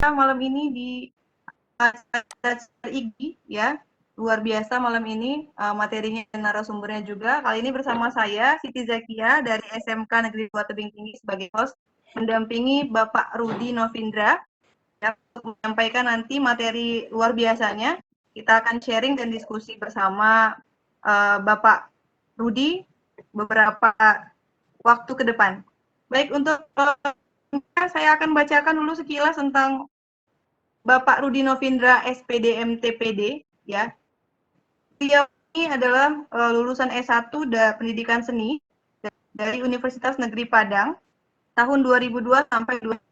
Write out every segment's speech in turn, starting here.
malam ini di IG ya. Luar biasa malam ini materinya dan narasumbernya juga. Kali ini bersama saya Siti Zakia dari SMK Negeri 2 Tebing Tinggi sebagai host mendampingi Bapak Rudi Novindra ya, untuk menyampaikan nanti materi luar biasanya. Kita akan sharing dan diskusi bersama Bapak Rudi beberapa waktu ke depan. Baik, untuk saya akan bacakan dulu sekilas tentang Bapak Rudi Novindra SPD MTPD ya. Beliau ini adalah lulusan S1 Pendidikan Seni dari Universitas Negeri Padang tahun 2002 sampai 2000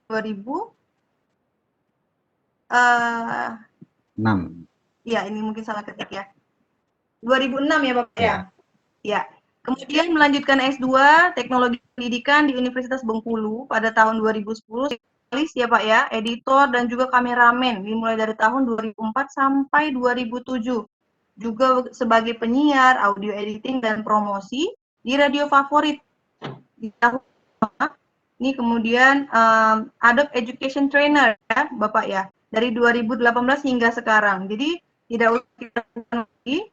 6. Ya, ini mungkin salah ketik ya. 2006 ya Bapak ya. Ya. Ya. Kemudian melanjutkan S2 Teknologi Pendidikan di Universitas Bengkulu pada tahun 2010, jurnalis ya Pak ya, editor dan juga kameramen dimulai dari tahun 2004 sampai 2007. Juga sebagai penyiar, audio editing dan promosi di radio favorit di tahun ini. Kemudian Adobe Education Trainer ya Bapak ya, dari 2018 hingga sekarang. Jadi tidak usah kita lagi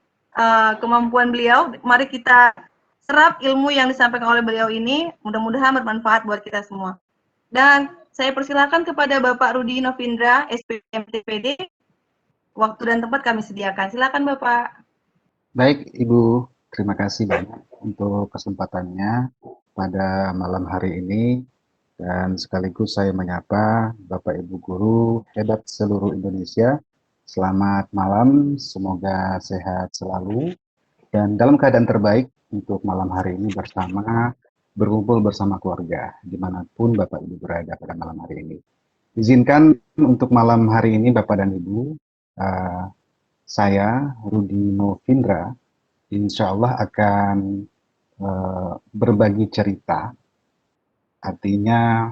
kemampuan beliau, mari kita serap ilmu yang disampaikan oleh beliau ini, mudah-mudahan bermanfaat buat kita semua. Dan saya persilakan kepada Bapak Rudi Novindra, SPMTPD, waktu dan tempat kami sediakan. Silakan Bapak. Baik, Ibu. Terima kasih banyak untuk kesempatannya pada malam hari ini. Dan sekaligus saya menyapa Bapak Ibu Guru hebat seluruh Indonesia. Selamat malam, semoga sehat selalu. Dan dalam keadaan terbaik untuk malam hari ini berkumpul bersama keluarga, dimanapun Bapak Ibu berada pada malam hari ini. Izinkan untuk malam hari ini Bapak dan Ibu, saya Rudi Novindra, insya Allah akan berbagi cerita, artinya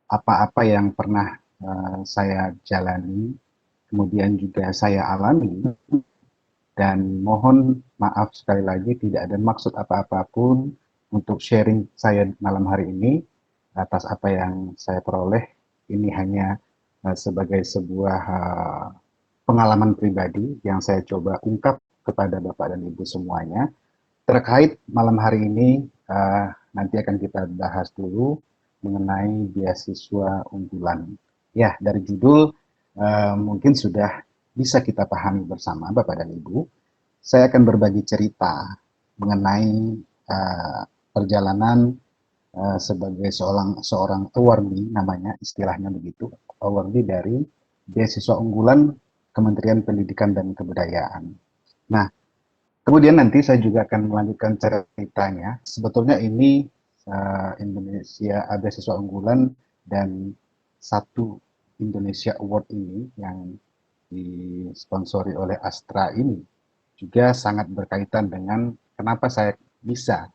apa-apa yang pernah saya jalani, kemudian juga saya alami, dan mohon maaf sekali lagi tidak ada maksud apa-apapun untuk sharing saya malam hari ini atas apa yang saya peroleh. Ini hanya sebagai sebuah pengalaman pribadi yang saya coba ungkap kepada Bapak dan Ibu semuanya. Terkait malam hari ini, nanti akan kita bahas dulu mengenai beasiswa unggulan. Ya, dari judul mungkin sudah bisa kita pahami bersama Bapak dan Ibu. Saya akan berbagi cerita mengenai perjalanan sebagai seorang awardee, namanya istilahnya begitu, awardee dari beasiswa unggulan Kementerian Pendidikan dan Kebudayaan. Nah, kemudian nanti saya juga akan melanjutkan ceritanya. Sebetulnya ini Indonesia beasiswa unggulan dan satu Indonesia Award ini yang disponsori oleh Astra ini juga sangat berkaitan dengan kenapa saya bisa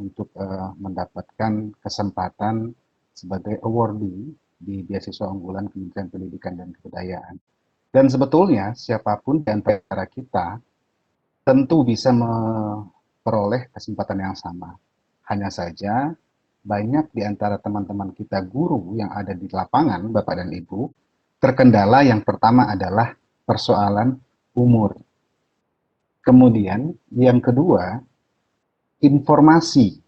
untuk mendapatkan kesempatan sebagai awardee di beasiswa unggulan Kementerian Pendidikan dan Kebudayaan. Dan sebetulnya siapapun di antara kita tentu bisa memperoleh kesempatan yang sama. Hanya saja banyak di antara teman-teman kita guru yang ada di lapangan, Bapak dan Ibu, terkendala yang pertama adalah persoalan umur. Kemudian yang kedua, informasi.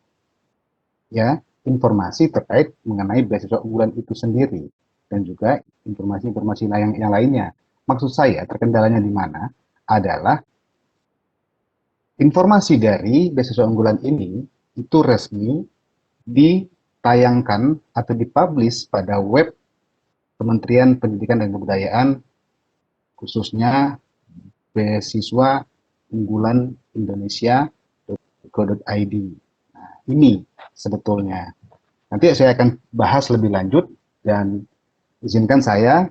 Ya, informasi terkait mengenai beasiswa unggulan itu sendiri dan juga informasi-informasi yang lainnya. Maksud saya terkendalanya di mana adalah informasi dari beasiswa unggulan ini itu resmi ditayangkan atau dipublish pada web Kementerian Pendidikan dan Kebudayaan, khususnya beasiswa unggulan Indonesia.go.id. Nah, ini sebetulnya. Nanti saya akan bahas lebih lanjut dan izinkan saya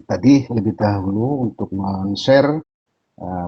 tadi lebih dahulu untuk men-share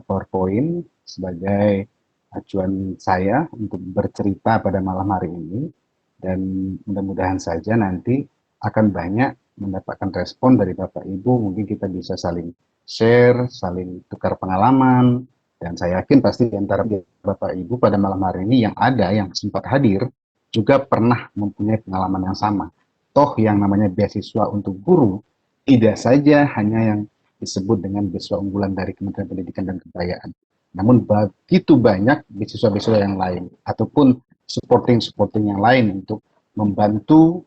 PowerPoint sebagai acuan saya untuk bercerita pada malam hari ini, dan mudah-mudahan saja nanti akan banyak mendapatkan respon dari Bapak Ibu. Mungkin kita bisa saling share, saling tukar pengalaman, dan saya yakin pasti di antara Bapak Ibu pada malam hari ini yang ada, yang sempat hadir, juga pernah mempunyai pengalaman yang sama. toh yang namanya beasiswa untuk guru tidak saja hanya yang disebut dengan beasiswa unggulan dari Kementerian Pendidikan dan Kebudayaan, namun begitu banyak beasiswa-beasiswa yang lain ataupun supporting yang lain untuk membantu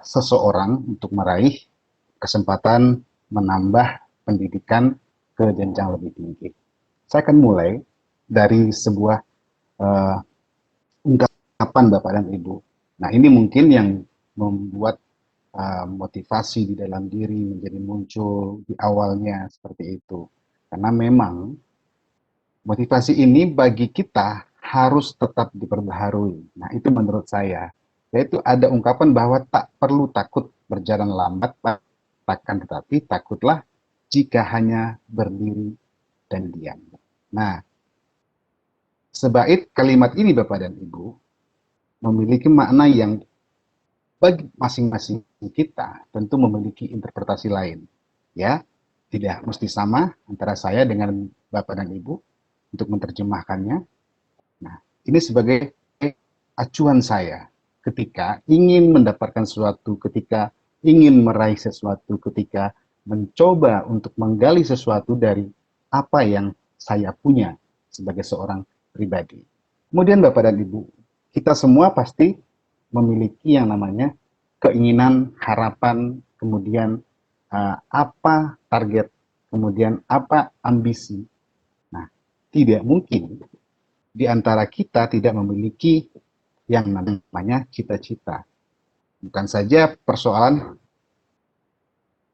seseorang untuk meraih kesempatan menambah pendidikan ke jenjang lebih tinggi. Saya akan mulai dari sebuah uh, ungkapan Bapak dan Ibu. Nah, ini mungkin yang membuat motivasi di dalam diri menjadi muncul di awalnya seperti itu. Karena memang motivasi ini bagi kita harus tetap diperbaharui. Nah, itu menurut saya. Yaitu ada ungkapan bahwa tak perlu takut berjalan lambat, takkan tetapi takutlah jika hanya berdiri dan diam. Nah, sebaik kalimat ini Bapak dan Ibu memiliki makna yang bagi masing-masing kita tentu memiliki interpretasi lain. Ya, tidak mesti sama antara saya dengan Bapak dan Ibu untuk menerjemahkannya. Nah, ini sebagai acuan saya ketika ingin mendapatkan sesuatu, ketika ingin meraih sesuatu, ketika mencoba untuk menggali sesuatu dari apa yang saya punya sebagai seorang pribadi. Kemudian Bapak dan Ibu, kita semua pasti memiliki yang namanya keinginan, harapan, kemudian apa target, kemudian apa ambisi. Nah, tidak mungkin di antara kita tidak memiliki yang namanya cita-cita. Bukan saja persoalan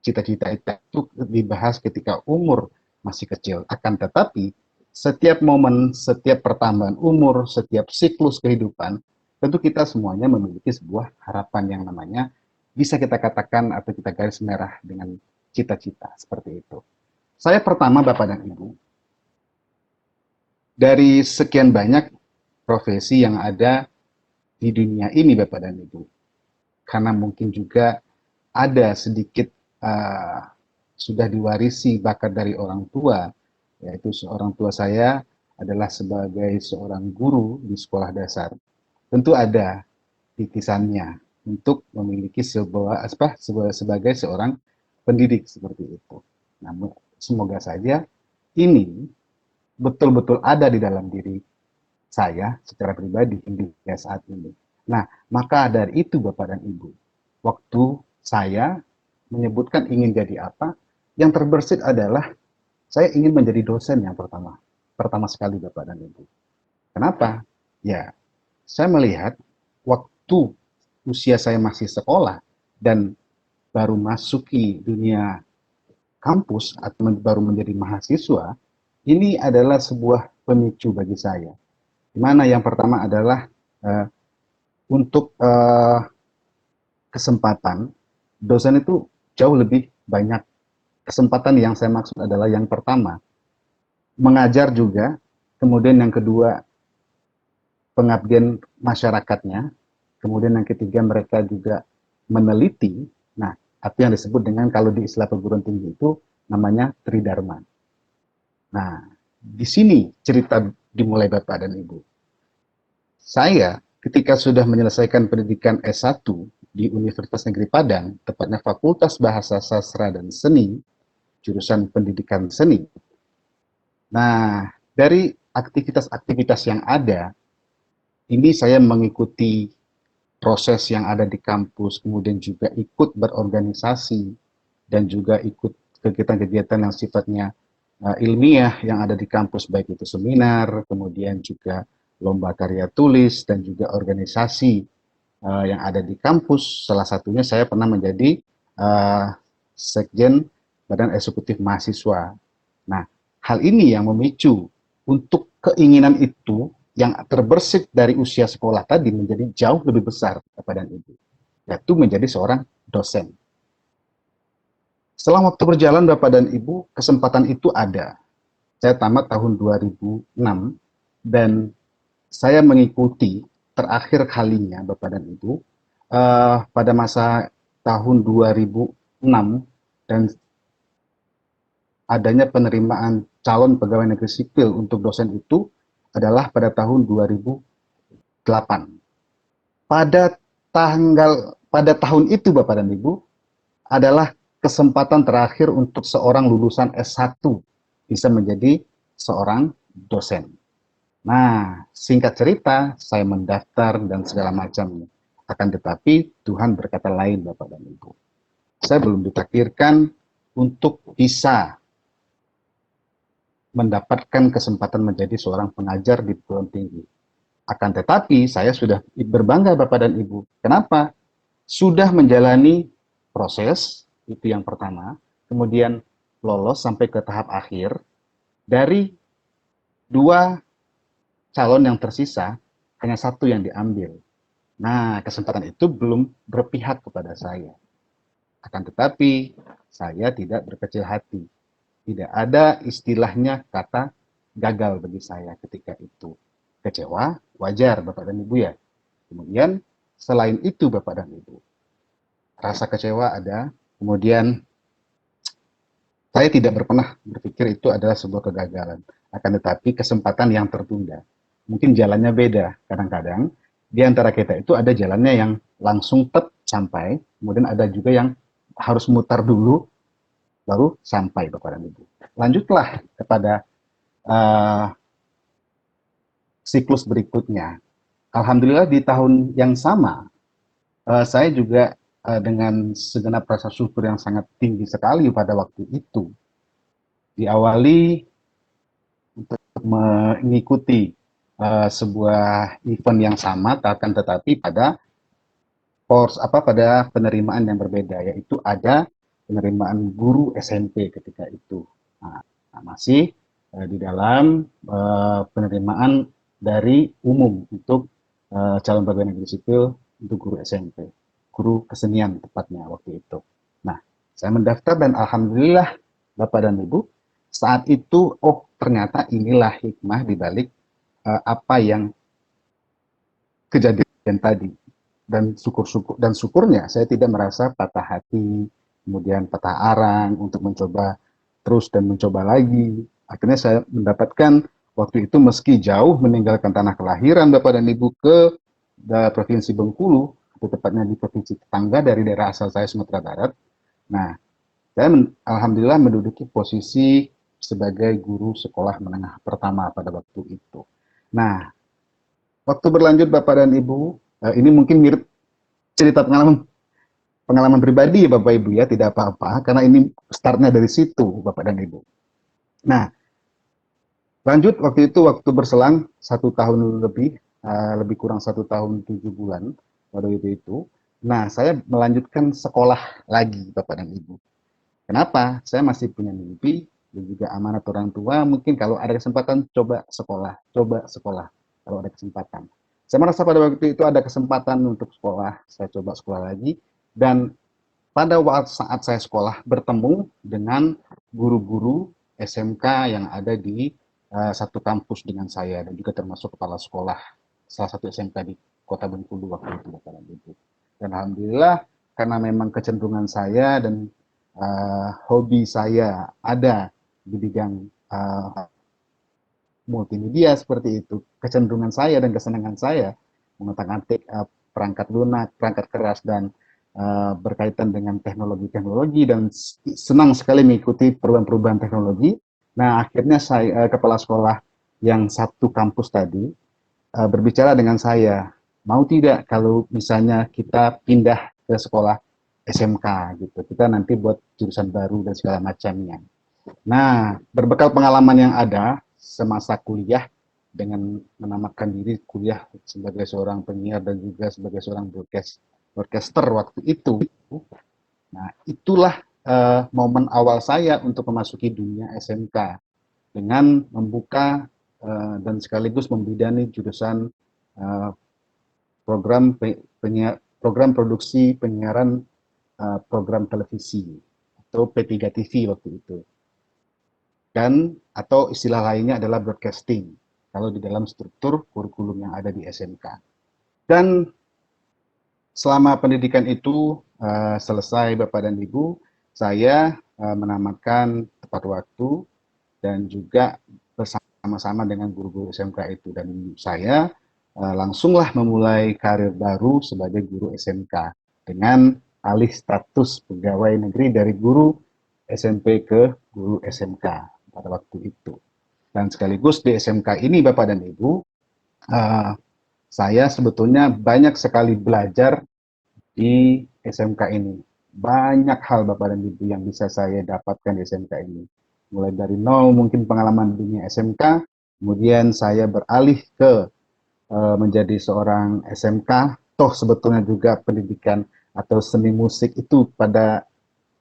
cita-cita itu dibahas ketika umur masih kecil, akan tetapi setiap momen, setiap pertambahan umur, setiap siklus kehidupan, tentu kita semuanya memiliki sebuah harapan yang namanya bisa kita katakan atau kita garis merah dengan cita-cita seperti itu. Saya pertama Bapak dan Ibu, dari sekian banyak profesi yang ada di dunia ini Bapak dan Ibu, karena mungkin juga ada sedikit sudah diwarisi bakat dari orang tua, yaitu seorang tua saya adalah sebagai seorang guru di sekolah dasar. Tentu ada titisannya untuk memiliki sebagai seorang pendidik seperti itu. Namun semoga saja ini betul-betul ada di dalam diri saya secara pribadi hingga saat ini. Nah, maka dari itu Bapak dan Ibu, waktu saya menyebutkan ingin jadi apa, yang terbersit adalah saya ingin menjadi dosen yang pertama sekali Bapak dan Ibu. Kenapa? Ya, saya melihat waktu usia saya masih sekolah dan baru masuki dunia kampus atau baru menjadi mahasiswa, ini adalah sebuah pemicu bagi saya. Di mana yang pertama adalah untuk kesempatan, dosen itu jauh lebih banyak. Kesempatan yang saya maksud adalah yang pertama, mengajar juga, kemudian yang kedua, pengabdian masyarakatnya, kemudian yang ketiga mereka juga meneliti, nah, atau yang disebut dengan kalau di istilah perguruan tinggi itu namanya tridharma. Nah, di sini cerita dimulai Bapak dan Ibu. Saya ketika sudah menyelesaikan pendidikan S1 di Universitas Negeri Padang, tepatnya Fakultas Bahasa Sastra dan Seni, jurusan pendidikan seni. Nah, dari aktivitas-aktivitas yang ada, ini saya mengikuti proses yang ada di kampus, kemudian juga ikut berorganisasi, dan juga ikut kegiatan-kegiatan yang sifatnya ilmiah yang ada di kampus, baik itu seminar, kemudian juga lomba karya tulis, dan juga organisasi yang ada di kampus. Salah satunya saya pernah menjadi Sekjen Badan Eksekutif Mahasiswa. Nah, hal ini yang memicu untuk keinginan itu yang terbersit dari usia sekolah tadi menjadi jauh lebih besar Bapak dan Ibu, yaitu menjadi seorang dosen. Setelah waktu berjalan Bapak dan Ibu, kesempatan itu ada. Saya tamat tahun 2006 dan saya mengikuti terakhir kalinya Bapak dan Ibu pada masa tahun 2006 dan adanya penerimaan calon pegawai negeri sipil untuk dosen itu adalah pada tahun 2008. Pada pada tahun itu Bapak dan Ibu adalah kesempatan terakhir untuk seorang lulusan S1 bisa menjadi seorang dosen. Nah, singkat cerita, saya mendaftar dan segala macamnya. Akan tetapi, Tuhan berkata lain, Bapak dan Ibu. Saya belum ditakdirkan untuk bisa mendapatkan kesempatan menjadi seorang pengajar di perguruan tinggi. Akan tetapi, saya sudah berbangga, Bapak dan Ibu. Kenapa? Sudah menjalani proses, itu yang pertama. Kemudian lolos sampai ke tahap akhir. Dari dua calon yang tersisa, hanya satu yang diambil. Nah, kesempatan itu belum berpihak kepada saya. Akan tetapi, saya tidak berkecil hati. Tidak ada istilahnya kata gagal bagi saya ketika itu. Kecewa, wajar Bapak dan Ibu ya. Kemudian, selain itu Bapak dan Ibu, rasa kecewa ada, kemudian saya tidak pernah berpikir itu adalah sebuah kegagalan. Akan tetapi kesempatan yang tertunda. Mungkin jalannya beda. Kadang-kadang di antara kita itu ada jalannya yang langsung sampai, kemudian ada juga yang harus mutar dulu, baru sampai Bapak dan Ibu. Lanjutlah kepada uh, siklus berikutnya. Alhamdulillah di tahun yang sama, saya juga dengan segenap rasa syukur yang sangat tinggi sekali pada waktu itu, diawali untuk mengikuti sebuah event yang sama, akan tetapi pada pada penerimaan yang berbeda, yaitu ada penerimaan guru SMP ketika itu. Nah, masih di dalam penerimaan dari umum untuk calon pegawai negeri sipil untuk guru SMP, guru kesenian tepatnya waktu itu. Nah, saya mendaftar dan alhamdulillah Bapak dan Ibu, saat itu ternyata inilah hikmah di balik apa yang kejadian tadi. Dan syukurnya saya tidak merasa patah hati, kemudian patah arang untuk mencoba terus dan mencoba lagi. Akhirnya saya mendapatkan waktu itu meski jauh meninggalkan tanah kelahiran Bapak dan Ibu ke Provinsi Bengkulu, atau tepatnya di provinsi tetangga dari daerah asal saya Sumatera Barat. Nah, saya alhamdulillah menduduki posisi sebagai guru sekolah menengah pertama pada waktu itu. Nah, waktu berlanjut Bapak dan Ibu, ini mungkin mirip cerita pengalaman pengalaman pribadi ya Bapak Ibu ya, tidak apa-apa, karena ini startnya dari situ Bapak dan Ibu. Nah, lanjut waktu itu, waktu berselang 1 tahun lebih, lebih kurang 1 tahun 7 bulan pada itu. Nah, saya melanjutkan sekolah lagi Bapak dan Ibu. Kenapa? Saya masih punya mimpi dan juga amanat orang tua, mungkin kalau ada kesempatan coba sekolah kalau ada kesempatan. Saya merasa pada waktu itu ada kesempatan untuk sekolah, saya coba sekolah lagi, dan pada saat saya sekolah bertemu dengan guru-guru SMK yang ada di satu kampus dengan saya, dan juga termasuk kepala sekolah salah satu SMK di Kota Bengkulu waktu itu Bapak dan Ibu. Dan alhamdulillah karena memang kecenderungan saya dan hobi saya ada di bidang multimedia seperti itu, kecenderungan saya dan kesenangan saya mengotak-atik perangkat lunak, perangkat keras, dan berkaitan dengan teknologi-teknologi, dan senang sekali mengikuti perubahan-perubahan teknologi. Nah, akhirnya saya kepala sekolah yang satu kampus tadi berbicara dengan saya, mau tidak kalau misalnya kita pindah ke sekolah SMK gitu, kita nanti buat jurusan baru dan segala macamnya. Nah, berbekal pengalaman yang ada semasa kuliah dengan menamakan diri kuliah sebagai seorang penyiar dan juga sebagai seorang broadcaster waktu itu. Nah, itulah momen awal saya untuk memasuki dunia SMK dengan membuka dan sekaligus membidani jurusan program program produksi penyiaran program televisi atau P3 TV waktu itu. Dan atau istilah lainnya adalah broadcasting kalau di dalam struktur kurikulum yang ada di SMK. Dan selama pendidikan itu selesai Bapak dan Ibu, saya menamakan tepat waktu dan juga bersama-sama dengan guru-guru SMK itu, dan saya langsunglah memulai karir baru sebagai guru SMK dengan alih status pegawai negeri dari guru SMP ke guru SMK pada waktu itu. Dan sekaligus di SMK ini Bapak dan Ibu, saya sebetulnya banyak sekali belajar di SMK ini. Banyak hal Bapak dan Ibu yang bisa saya dapatkan di SMK ini. Mulai dari nol mungkin pengalaman dunia SMK, kemudian saya beralih ke menjadi seorang SMK, toh sebetulnya juga pendidikan atau seni musik itu pada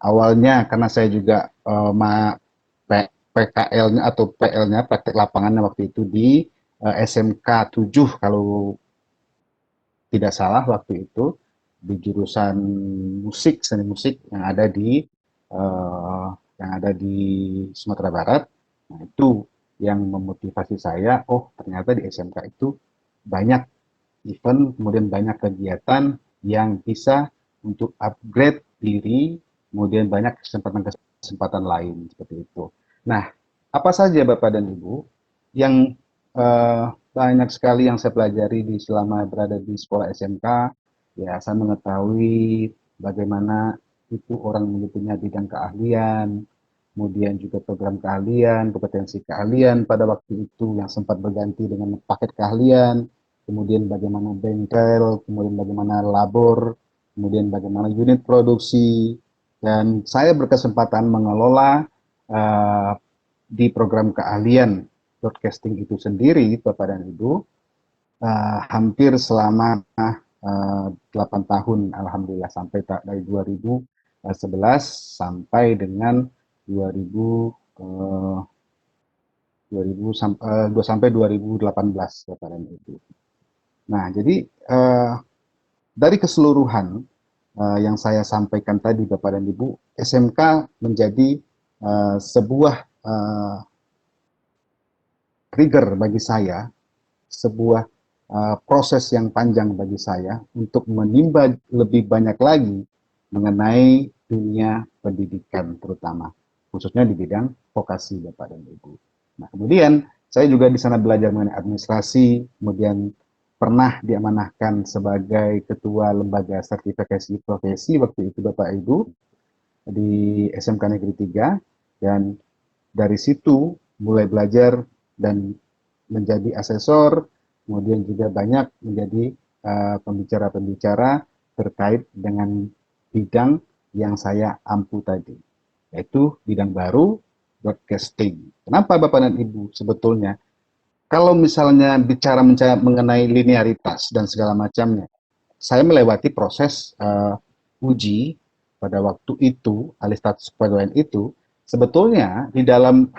awalnya karena saya juga PKL-nya atau PL-nya, praktek lapangannya waktu itu di SMK 7 kalau tidak salah waktu itu, di jurusan musik, seni musik yang ada di Sumatera Barat. Nah, itu yang memotivasi saya, oh ternyata di SMK itu banyak event, kemudian banyak kegiatan yang bisa untuk upgrade diri, kemudian banyak kesempatan-kesempatan lain seperti itu. Nah, apa saja Bapak dan Ibu yang banyak sekali yang saya pelajari di selama berada di sekolah SMK, ya saya mengetahui bagaimana itu orang punya bidang keahlian, kemudian juga program keahlian, kompetensi keahlian pada waktu itu yang sempat berganti dengan paket keahlian, kemudian bagaimana bengkel, kemudian bagaimana labor, kemudian bagaimana unit produksi, dan saya berkesempatan mengelola uh, di program keahlian broadcasting itu sendiri, Bapak dan Ibu, hampir selama 8 tahun, Alhamdulillah, sampai dari 2011 sampai dengan 2000, 2000 sampai 2018, Bapak dan Ibu. Nah, jadi dari keseluruhan yang saya sampaikan tadi, Bapak dan Ibu, SMK menjadi sebuah trigger bagi saya, sebuah proses yang panjang bagi saya untuk menimba lebih banyak lagi mengenai dunia pendidikan terutama, khususnya di bidang vokasi Bapak dan Ibu. Nah, kemudian saya juga di sana belajar mengenai administrasi, kemudian pernah diamanahkan sebagai ketua lembaga sertifikasi profesi waktu itu Bapak Ibu di SMK Negeri 3, dan dari situ mulai belajar dan menjadi asesor, kemudian juga banyak menjadi pembicara-pembicara terkait dengan bidang yang saya ampu tadi, yaitu bidang baru, broadcasting. Kenapa Bapak dan Ibu sebetulnya? Kalau misalnya bicara mengenai linearitas dan segala macamnya, saya melewati proses uji pada waktu itu, alih status kepegawaian itu, sebetulnya di dalam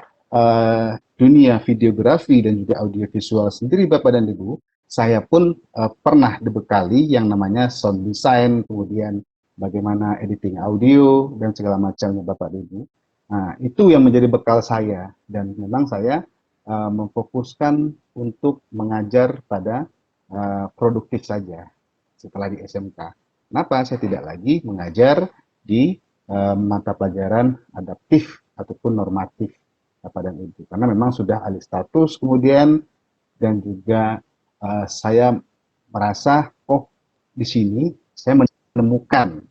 dunia videografi dan juga audiovisual sendiri Bapak dan Ibu, saya pun pernah dibekali yang namanya sound design, kemudian bagaimana editing audio dan segala macamnya Bapak dan Ibu. Nah, itu yang menjadi bekal saya, dan memang saya memfokuskan untuk mengajar pada produktif saja setelah di SMK. Kenapa saya tidak lagi mengajar di mata pelajaran adaptif ataupun normatif Bapak dan Ibu, karena memang sudah alih status kemudian, dan juga saya merasa, oh di sini saya menemukan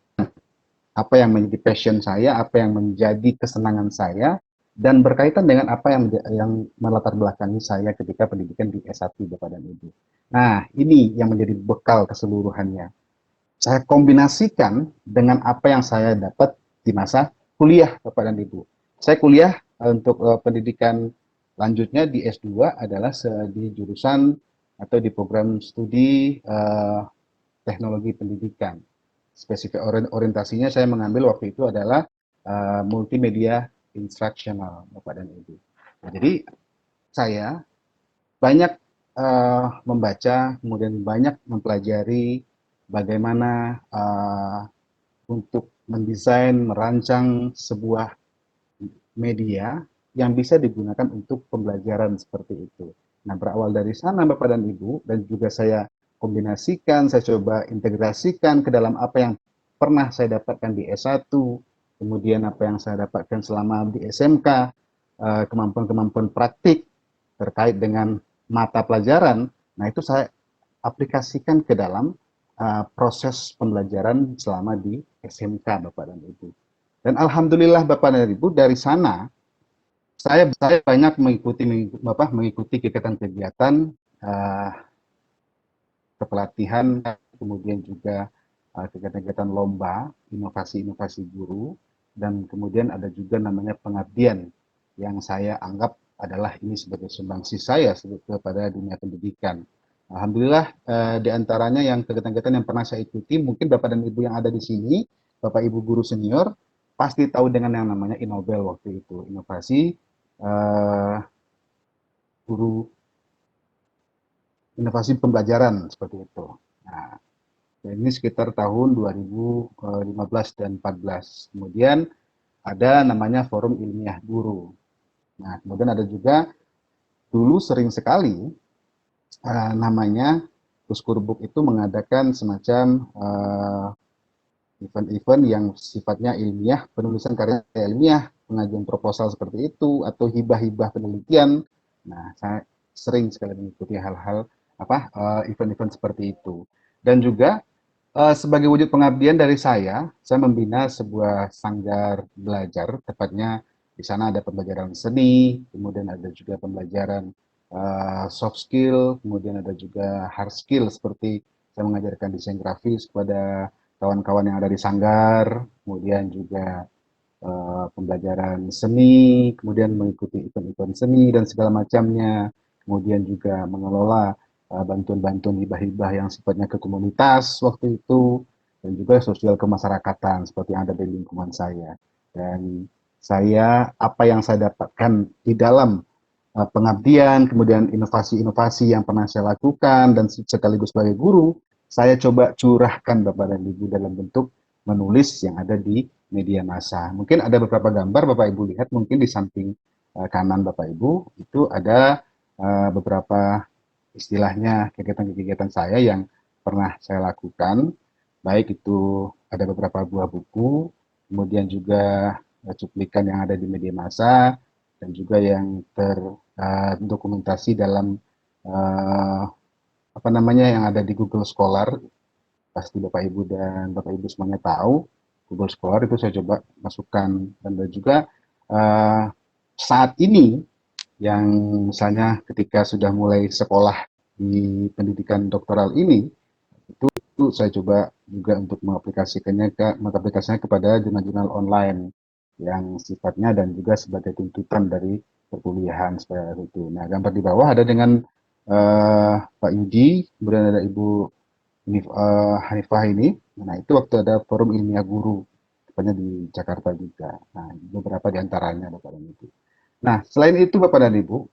apa yang menjadi passion saya, apa yang menjadi kesenangan saya, dan berkaitan dengan apa yang melatar belakangi saya ketika pendidikan di S1 Bapak dan Ibu. Nah, ini yang menjadi bekal keseluruhannya. Saya kombinasikan dengan apa yang saya dapat di masa kuliah Bapak dan Ibu. Saya kuliah untuk pendidikan lanjutnya di S2 adalah di jurusan atau di program studi teknologi pendidikan. Spesifik orientasinya saya mengambil waktu itu adalah multimedia instructional Bapak dan Ibu. Nah, jadi saya banyak membaca, kemudian banyak mempelajari bagaimana untuk mendesain, merancang sebuah media yang bisa digunakan untuk pembelajaran seperti itu. Nah, berawal dari sana Bapak dan Ibu, dan juga saya kombinasikan, saya coba integrasikan ke dalam apa yang pernah saya dapatkan di S1, kemudian apa yang saya dapatkan selama di SMK, kemampuan-kemampuan praktik terkait dengan mata pelajaran. Nah, itu saya aplikasikan ke dalam proses pembelajaran selama di SMK Bapak dan Ibu. Dan alhamdulillah Bapak dan Ibu, dari sana saya banyak mengikuti kegiatan-kegiatan uh, kepelatihan, kemudian juga kegiatan-kegiatan lomba, inovasi-inovasi guru, dan kemudian ada juga namanya pengabdian yang saya anggap adalah ini sebagai sumbangsi saya kepada dunia pendidikan. Alhamdulillah di antaranya yang kegiatan-kegiatan yang pernah saya ikuti, mungkin Bapak dan Ibu yang ada di sini, Bapak Ibu guru senior, pasti tahu dengan yang namanya Inobel waktu itu, inovasi uh, guru inovasi pembelajaran seperti itu. Nah, ini sekitar tahun 2015 dan 14. Kemudian ada namanya Forum Ilmiah Guru. Nah, kemudian ada juga dulu sering sekali namanya Kuskurbuk itu mengadakan semacam event-event yang sifatnya ilmiah, penulisan karya ilmiah, pengajuan proposal seperti itu, atau hibah-hibah penelitian. Nah, saya sering sekali mengikuti hal-hal event-event seperti itu. Dan juga sebagai wujud pengabdian dari saya membina sebuah sanggar belajar, tepatnya di sana ada pembelajaran seni, kemudian ada juga pembelajaran soft skill, kemudian ada juga hard skill seperti saya mengajarkan desain grafis kepada kawan-kawan yang ada di sanggar, kemudian juga pembelajaran seni, kemudian mengikuti event-event seni dan segala macamnya, kemudian juga mengelola bantuan-bantuan hibah-hibah yang sifatnya ke komunitas waktu itu, dan juga sosial kemasyarakatan seperti yang ada di lingkungan saya. Dan apa yang saya dapatkan di dalam pengabdian, kemudian inovasi-inovasi yang pernah saya lakukan, dan sekaligus sebagai guru, saya coba curahkan Bapak dan Ibu dalam bentuk menulis yang ada di media massa. Mungkin ada beberapa gambar Bapak Ibu lihat, mungkin di samping kanan Bapak Ibu, itu ada beberapa istilahnya kegiatan-kegiatan saya yang pernah saya lakukan, baik itu ada beberapa buah buku, kemudian juga cuplikan yang ada di media massa, dan juga yang terdokumentasi dalam uh, apa namanya yang ada di Google Scholar. Pasti Bapak Ibu dan Bapak Ibu semuanya tahu Google Scholar itu saya coba masukkan, dan juga uh, saat ini yang misalnya ketika sudah mulai sekolah di pendidikan doktoral ini, itu saya coba juga untuk mengaplikasikannya kepada jurnal-jurnal online yang sifatnya dan juga sebagai tuntutan dari perkuliahan seperti itu. Nah, gambar di bawah ada dengan Pak Yudi, kemudian ada Ibu Hanifah ini. Nah, itu waktu ada forum ilmiah guru, tepatnya di Jakarta juga. Nah, beberapa di antaranya Bapak dan Ibu. Nah, selain itu Bapak dan Ibu,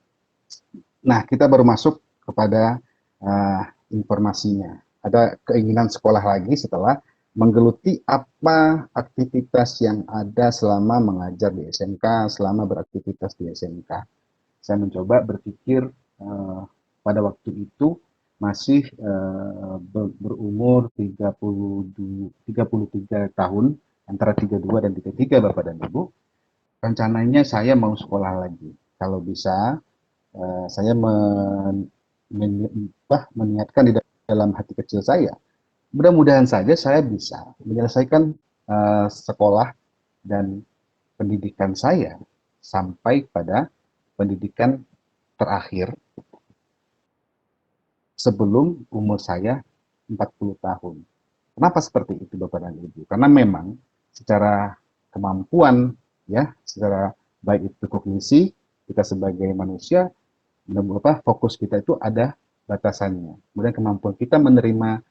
nah kita baru masuk kepada informasinya. Ada keinginan sekolah lagi setelah menggeluti apa aktivitas yang ada selama mengajar di SMK, selama beraktivitas di SMK. Saya mencoba berpikir pada waktu itu masih berumur 33 tahun, antara 32 dan 33 Bapak dan Ibu. Rencananya saya mau sekolah lagi. Kalau bisa, saya meniatkan di dalam hati kecil saya, mudah-mudahan saja saya bisa menyelesaikan sekolah dan pendidikan saya sampai pada pendidikan terakhir sebelum umur saya 40 tahun. Kenapa seperti itu Bapak dan Ibu? Karena memang secara kemampuan, ya, secara baik itu kognisi, kita sebagai manusia, fokus kita itu ada batasannya. Kemudian kemampuan kita menerima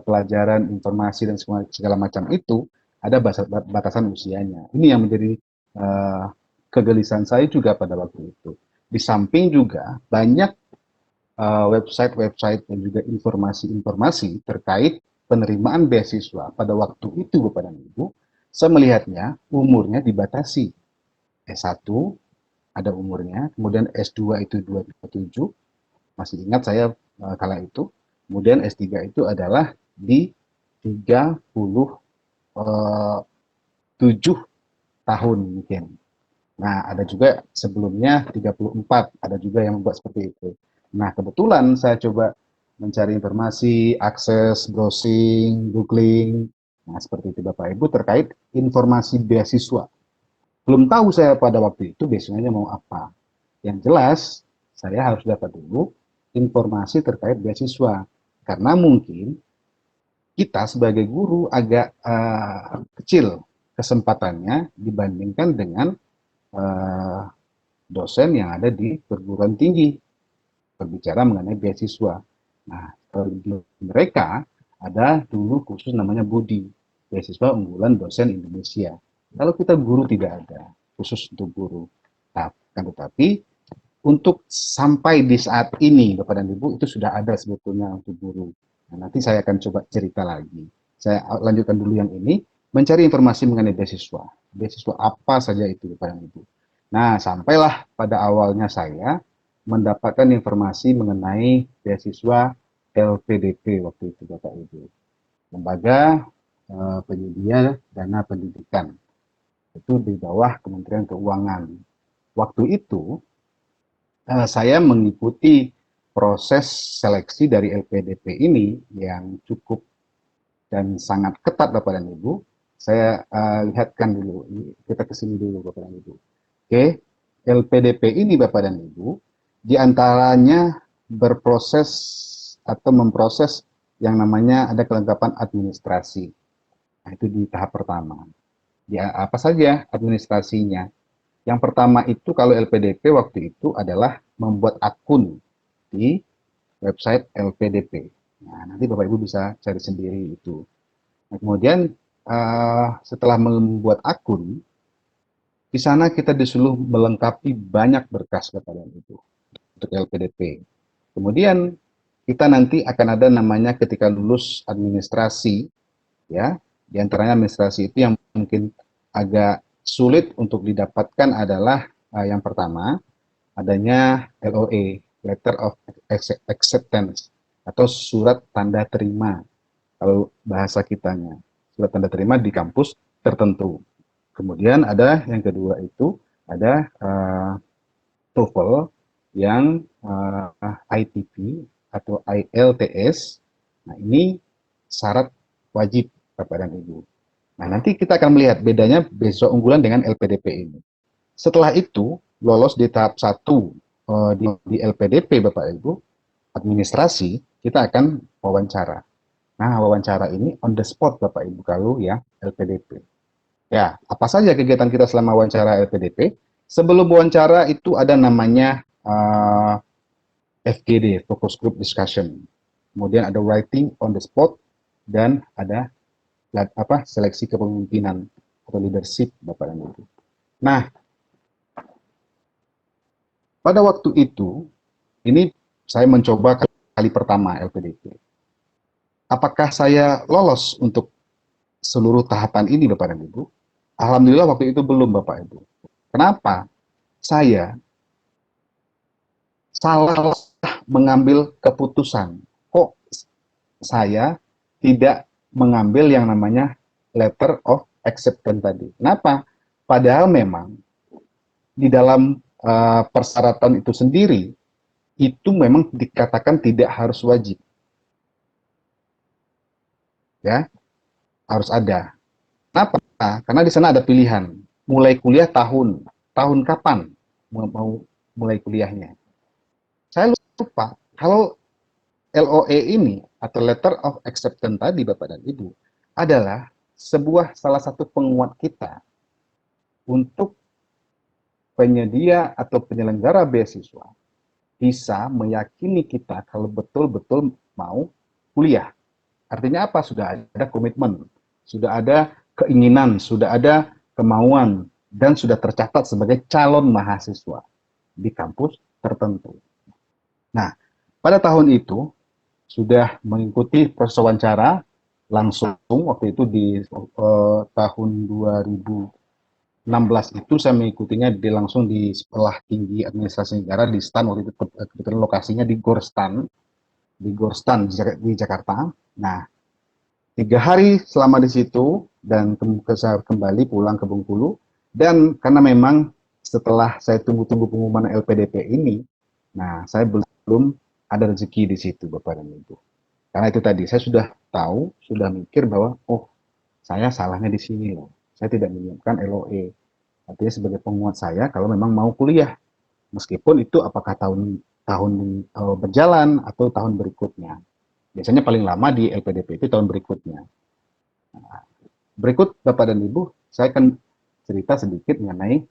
pelajaran, informasi, dan segala macam itu ada batasan usianya. Ini yang menjadi kegelisahan saya juga pada waktu itu. Di samping juga banyak website-website dan juga informasi-informasi terkait penerimaan beasiswa pada waktu itu Bapak dan Ibu, saya melihatnya umurnya dibatasi. S1 ada umurnya, kemudian S2 itu 27, masih ingat saya kala itu, kemudian S3 itu adalah di 37 tahun mungkin. Nah, ada juga sebelumnya 34, ada juga yang membuat seperti itu. Nah, kebetulan saya coba mencari informasi, akses, browsing, googling, nah seperti itu Bapak Ibu terkait informasi beasiswa. Belum tahu saya pada waktu itu beasiswanya mau apa. Yang jelas, saya harus dapat dulu informasi terkait beasiswa. Karena mungkin kita sebagai guru agak kecil kesempatannya dibandingkan dengan uh, dosen yang ada di perguruan tinggi berbicara mengenai beasiswa. Nah, mereka ada dulu khusus namanya BUDI, beasiswa unggulan dosen Indonesia. Kalau kita guru tidak ada khusus untuk guru. Nah, kan tetapi untuk sampai di saat ini, Bapak dan Ibu, itu sudah ada sebetulnya untuk guru. Nah, nanti saya akan coba cerita lagi. Saya lanjutkan dulu yang ini, mencari informasi mengenai beasiswa. Beasiswa apa saja itu, Bapak dan Ibu. Nah, sampailah pada awalnya saya mendapatkan informasi mengenai beasiswa LPDP waktu itu, Bapak Ibu. Lembaga penyedia dana pendidikan. Itu di bawah Kementerian Keuangan. Waktu itu, saya mengikuti proses seleksi dari LPDP ini yang cukup dan sangat ketat Bapak dan Ibu. Saya lihatkan dulu, kita kesini dulu Bapak dan Ibu. Oke, LPDP ini Bapak dan Ibu, diantaranya berproses atau memproses yang namanya ada kelengkapan administrasi. Nah, itu di tahap pertama. Ya, apa saja administrasinya? Yang pertama itu kalau LPDP waktu itu adalah membuat akun di website LPDP. Nah, nanti Bapak Ibu bisa cari sendiri itu. Nah, kemudian setelah membuat akun, di sana kita disuruh melengkapi banyak berkas Bapak dan Ibu untuk LPDP. Kemudian kita nanti akan ada namanya ketika lulus administrasi, ya, di antaranya administrasi itu yang mungkin agak sulit untuk didapatkan adalah yang pertama adanya LOE, Letter of Acceptance, atau surat tanda terima kalau bahasa kitanya, surat tanda terima di kampus tertentu. Kemudian ada yang kedua itu ada TOEFL yang ITP atau IELTS. Nah, ini syarat wajib Bapak dan Ibu. Nah, nanti kita akan melihat bedanya beasiswa unggulan dengan LPDP ini. Setelah itu, lolos di tahap 1 di LPDP Bapak Ibu, administrasi, kita akan wawancara. Nah, wawancara ini on the spot Bapak Ibu kalau ya LPDP. Ya, apa saja kegiatan kita selama wawancara LPDP? Sebelum wawancara itu ada namanya FGD, Focus Group Discussion. Kemudian ada writing on the spot dan ada seleksi kepemimpinan atau leadership Bapak dan Ibu. Nah, pada waktu itu ini saya mencoba kali pertama LPDP. Apakah saya lolos untuk seluruh tahapan ini Bapak dan Ibu? Alhamdulillah waktu itu belum Bapak Ibu. Kenapa? Saya salah mengambil keputusan. Kok saya tidak mengambil yang namanya letter of acceptance tadi. Kenapa? Padahal memang di dalam persyaratan itu sendiri, itu memang dikatakan tidak harus wajib. Ya, harus ada. Kenapa? Karena di sana ada pilihan. Mulai kuliah tahun kapan mau mulai kuliahnya. Saya lupa, kalau LOE ini atau Letter of Acceptance tadi Bapak dan Ibu adalah salah satu penguat kita untuk penyedia atau penyelenggara beasiswa bisa meyakini kita kalau betul-betul mau kuliah. Artinya apa? Sudah ada komitmen, sudah ada keinginan, sudah ada kemauan, dan sudah tercatat sebagai calon mahasiswa di kampus tertentu. Nah, pada tahun itu sudah mengikuti proses wawancara langsung waktu itu di tahun 2016 itu saya mengikutinya langsung di Sekolah Tinggi Administrasi Negara di STAN, waktu itu kebetulan lokasinya di Gorstan di Jakarta. Nah, 3 hari selama di situ dan saya kembali pulang ke Bengkulu, dan karena memang setelah saya tunggu-tunggu pengumuman LPDP ini, nah saya belum ada rezeki di situ Bapak dan Ibu. Karena itu tadi saya sudah tahu, sudah mikir bahwa oh saya salahnya di sini loh. Saya tidak menyiapkan LOE. Artinya sebagai penguat saya kalau memang mau kuliah, meskipun itu apakah tahun tahun berjalan atau tahun berikutnya. Biasanya paling lama di LPDP itu tahun berikutnya. Berikut Bapak dan Ibu, saya akan cerita sedikit mengenai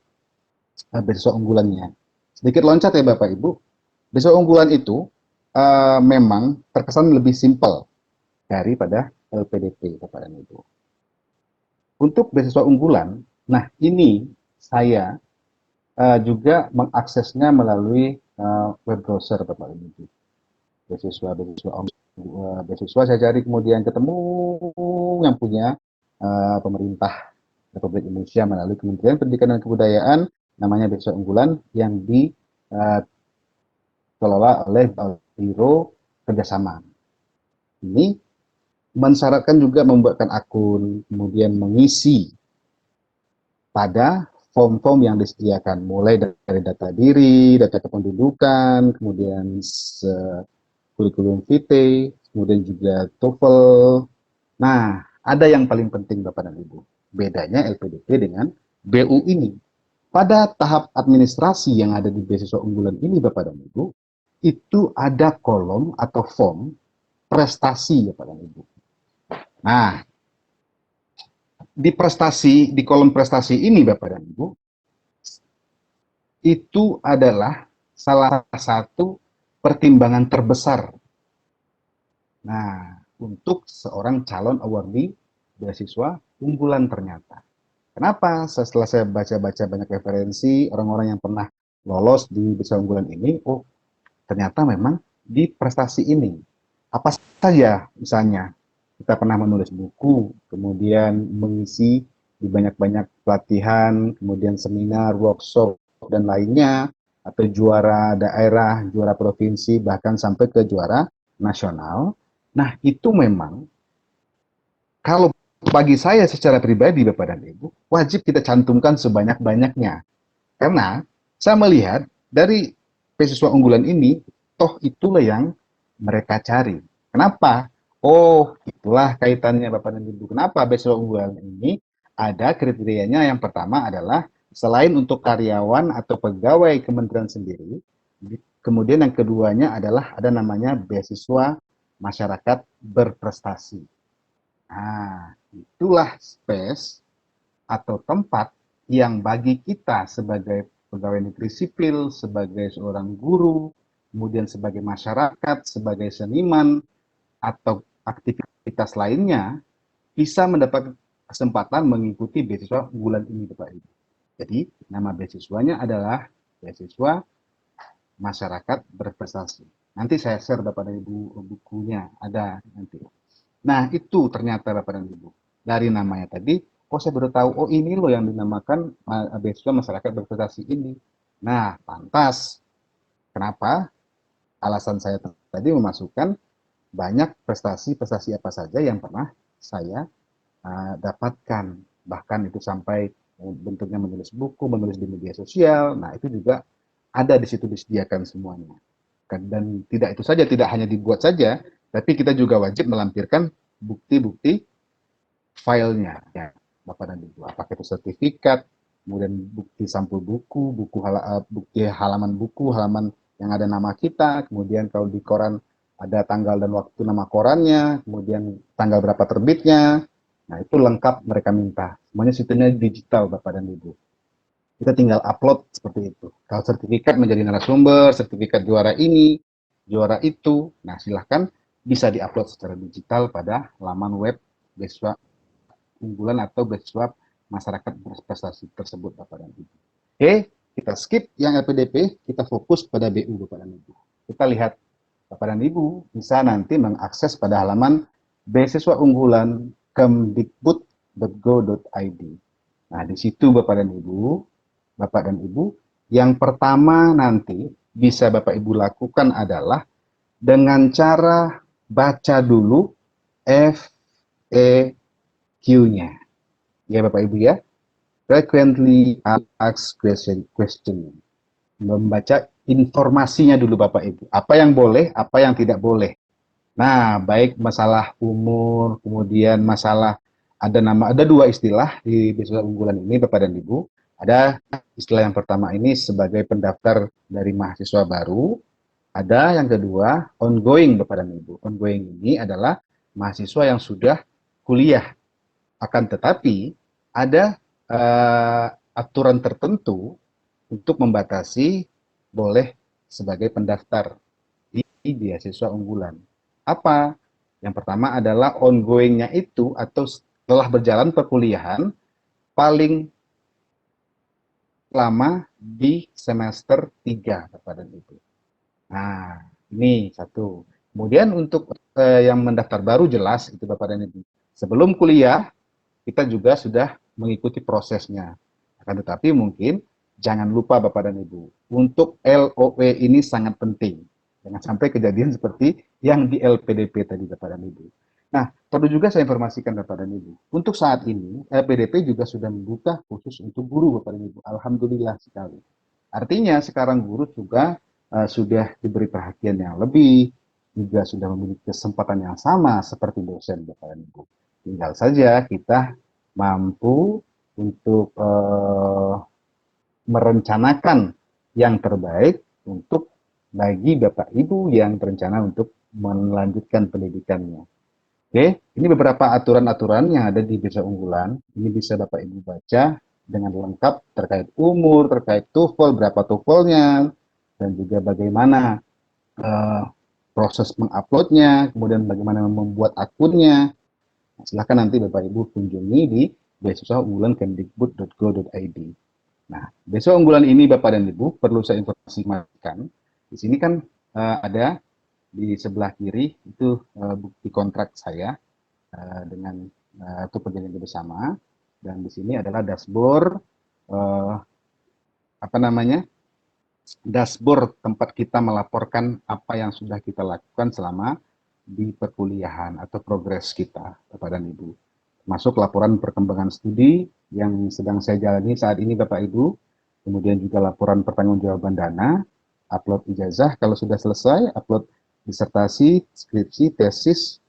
beasiswa unggulannya. Sedikit loncat ya Bapak Ibu. Beasiswa unggulan itu memang terkesan lebih simpel daripada LPDP Bapak dan Ibu. Untuk beasiswa unggulan, nah ini saya juga mengaksesnya melalui web browser Bapak dan Ibu. Beasiswa saya cari kemudian ketemu yang punya pemerintah Republik Indonesia melalui Kementerian Pendidikan dan Kebudayaan, namanya beasiswa unggulan yang dikelola oleh Biro Kerjasama. Ini mensyaratkan juga membuatkan akun, kemudian mengisi pada form-form yang disediakan, mulai dari data diri, data kependudukan, kemudian kurikulum vitae, kemudian juga TOEFL. Nah, ada yang paling penting Bapak dan Ibu. Bedanya LPDP dengan BU ini. Pada tahap administrasi yang ada di beasiswa unggulan ini Bapak dan Ibu, itu ada kolom atau form prestasi Bapak dan Ibu. Nah, di kolom prestasi ini Bapak dan Ibu, itu adalah salah satu pertimbangan terbesar. Nah, untuk seorang calon awardee beasiswa unggulan ternyata. Kenapa? Setelah saya baca-baca banyak referensi orang-orang yang pernah lolos di beasiswa unggulan ini, oh ternyata memang di prestasi ini. Apa saja misalnya kita pernah menulis buku, kemudian mengisi di banyak-banyak pelatihan, kemudian seminar, workshop, dan lainnya, atau juara daerah, juara provinsi, bahkan sampai ke juara nasional. Nah, itu memang kalau bagi saya secara pribadi, Bapak dan Ibu, wajib kita cantumkan sebanyak-banyaknya. Karena saya melihat dari beasiswa unggulan ini, toh itulah yang mereka cari. Kenapa? Oh, itulah kaitannya Bapak dan Ibu. Kenapa beasiswa unggulan ini ada kriterianya? Yang pertama adalah selain untuk karyawan atau pegawai kementerian sendiri, kemudian yang keduanya adalah ada namanya beasiswa masyarakat berprestasi. Nah, itulah space atau tempat yang bagi kita sebagai pegawai negeri sipil, sebagai seorang guru, kemudian sebagai masyarakat, sebagai seniman, atau aktivitas lainnya, bisa mendapat kesempatan mengikuti beasiswa unggulan ini, Bapak Ibu. Jadi, nama beasiswanya adalah beasiswa masyarakat berprestasi. Nanti saya share Bapak dan Ibu bukunya, ada nanti. Nah, itu ternyata Bapak dan Ibu. Dari namanya tadi, oh saya baru tahu, oh ini loh yang dinamakan beasiswa masyarakat berprestasi ini. Nah, pantas. Kenapa? Alasan saya tadi memasukkan banyak prestasi-prestasi apa saja yang pernah saya dapatkan. Bahkan itu sampai bentuknya menulis buku, menulis di media sosial. Nah, itu juga ada di situ disediakan semuanya. Dan tidak itu saja, tidak hanya dibuat saja, tapi kita juga wajib melampirkan bukti-bukti filenya, ya, Bapak dan Ibu. Apakah itu sertifikat, kemudian bukti sampul buku, bukti halaman buku, halaman yang ada nama kita, kemudian kalau di koran ada tanggal dan waktu nama korannya, kemudian tanggal berapa terbitnya. Nah, itu lengkap mereka minta. Semuanya sistemnya digital, Bapak dan Ibu. Kita tinggal upload seperti itu. Kalau sertifikat menjadi narasumber, sertifikat juara ini, juara itu, nah silahkan bisa diupload secara digital pada laman web beasiswa unggulan atau beasiswa masyarakat berprestasi tersebut Bapak dan Ibu. Oke, kita skip yang LPDP, kita fokus pada BU Bapak dan Ibu. Kita lihat Bapak dan Ibu bisa nanti mengakses pada halaman beasiswa unggulan kemdikbud.go.id. Nah, di situ Bapak dan Ibu, yang pertama nanti bisa Bapak Ibu lakukan adalah dengan cara baca dulu FAQ-nya. Ya Bapak Ibu ya, frequently asked question. Membaca informasinya dulu Bapak Ibu. Apa yang boleh, apa yang tidak boleh. Nah, baik masalah umur, kemudian masalah ada dua istilah di beasiswa unggulan ini Bapak dan Ibu. Ada istilah yang pertama ini sebagai pendaftar dari mahasiswa baru, ada yang kedua ongoing Bapak dan Ibu. Ongoing ini adalah mahasiswa yang sudah kuliah. Akan tetapi ada aturan tertentu untuk membatasi boleh sebagai pendaftar di beasiswa unggulan. Apa? Yang pertama adalah ongoingnya itu atau setelah berjalan perkuliahan paling lama di semester 3 Bapak dan Ibu. Nah, ini satu. Kemudian untuk yang mendaftar baru jelas itu Bapak dan Ibu. Sebelum kuliah kita juga sudah mengikuti prosesnya. Akan tetapi mungkin jangan lupa Bapak dan Ibu, untuk LOE ini sangat penting. Jangan sampai kejadian seperti yang di LPDP tadi Bapak dan Ibu. Nah, perlu juga saya informasikan Bapak dan Ibu, untuk saat ini LPDP juga sudah membuka khusus untuk guru Bapak dan Ibu. Alhamdulillah sekali. Artinya sekarang guru juga sudah diberi perhatian yang lebih, juga sudah memiliki kesempatan yang sama seperti dosen Bapak dan Ibu. Tinggal saja kita mampu untuk merencanakan yang terbaik untuk bagi Bapak Ibu yang berencana untuk melanjutkan pendidikannya. Oke, ini beberapa aturan-aturan yang ada di Beasiswa Unggulan. Ini bisa Bapak Ibu baca dengan lengkap terkait umur, terkait TOEFL, berapa TOEFL-nya, dan juga bagaimana proses menguploadnya, kemudian bagaimana membuat akunnya. Silahkan nanti Bapak Ibu kunjungi di beasiswa unggulan kemdikbud.go.id. Nah, beasiswa unggulan ini Bapak dan Ibu perlu saya informasikan. Di sini kan ada di sebelah kiri itu bukti kontrak saya dengan itu perjanjian bersama, dan di sini adalah dashboard apa namanya dashboard tempat kita melaporkan apa yang sudah kita lakukan selama di perkuliahan atau progres kita Bapak dan Ibu. Masuk laporan perkembangan studi yang sedang saya jalani saat ini Bapak Ibu, kemudian juga laporan pertanggungjawaban dana, upload ijazah kalau sudah selesai, upload disertasi, skripsi, tesis,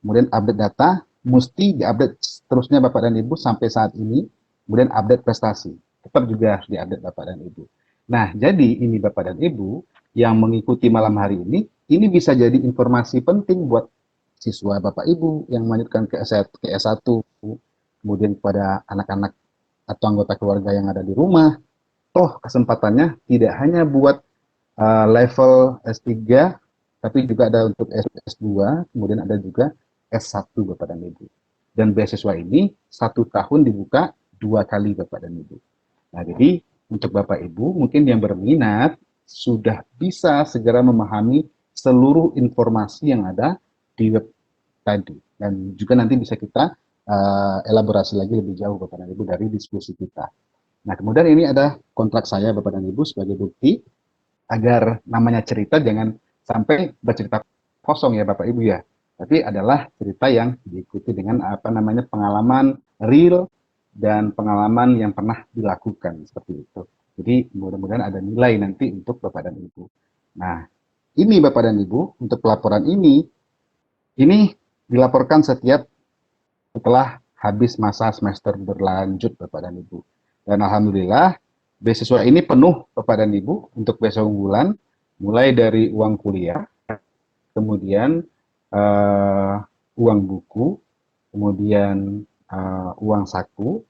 kemudian update data, mesti diupdate seterusnya Bapak dan Ibu sampai saat ini, kemudian update prestasi, tetap juga harus diupdate Bapak dan Ibu. Nah, jadi ini Bapak dan Ibu yang mengikuti malam hari ini bisa jadi informasi penting buat siswa Bapak Ibu yang melanjutkan ke S1, kemudian kepada anak-anak atau anggota keluarga yang ada di rumah. Toh kesempatannya tidak hanya buat level S3, tapi juga ada untuk S2, kemudian ada juga S1 Bapak dan Ibu. Dan beasiswa ini 1 tahun dibuka 2 kali Bapak dan Ibu. Nah, jadi untuk Bapak Ibu mungkin yang berminat sudah bisa segera memahami seluruh informasi yang ada di web tadi, dan juga nanti bisa kita elaborasi lagi lebih jauh Bapak dan Ibu dari diskusi kita. Nah, kemudian ini ada kontrak saya Bapak dan Ibu sebagai bukti agar namanya cerita jangan sampai bercerita kosong ya Bapak Ibu ya, tapi adalah cerita yang diikuti dengan apa namanya pengalaman real dan pengalaman yang pernah dilakukan seperti itu. Jadi mudah-mudahan ada nilai nanti untuk Bapak dan Ibu. Nah, ini Bapak dan Ibu untuk pelaporan ini dilaporkan setiap setelah habis masa semester berlanjut Bapak dan Ibu. Dan alhamdulillah beasiswa ini penuh Bapak dan Ibu untuk beasiswa unggulan, mulai dari uang kuliah, kemudian uang buku, kemudian uang saku,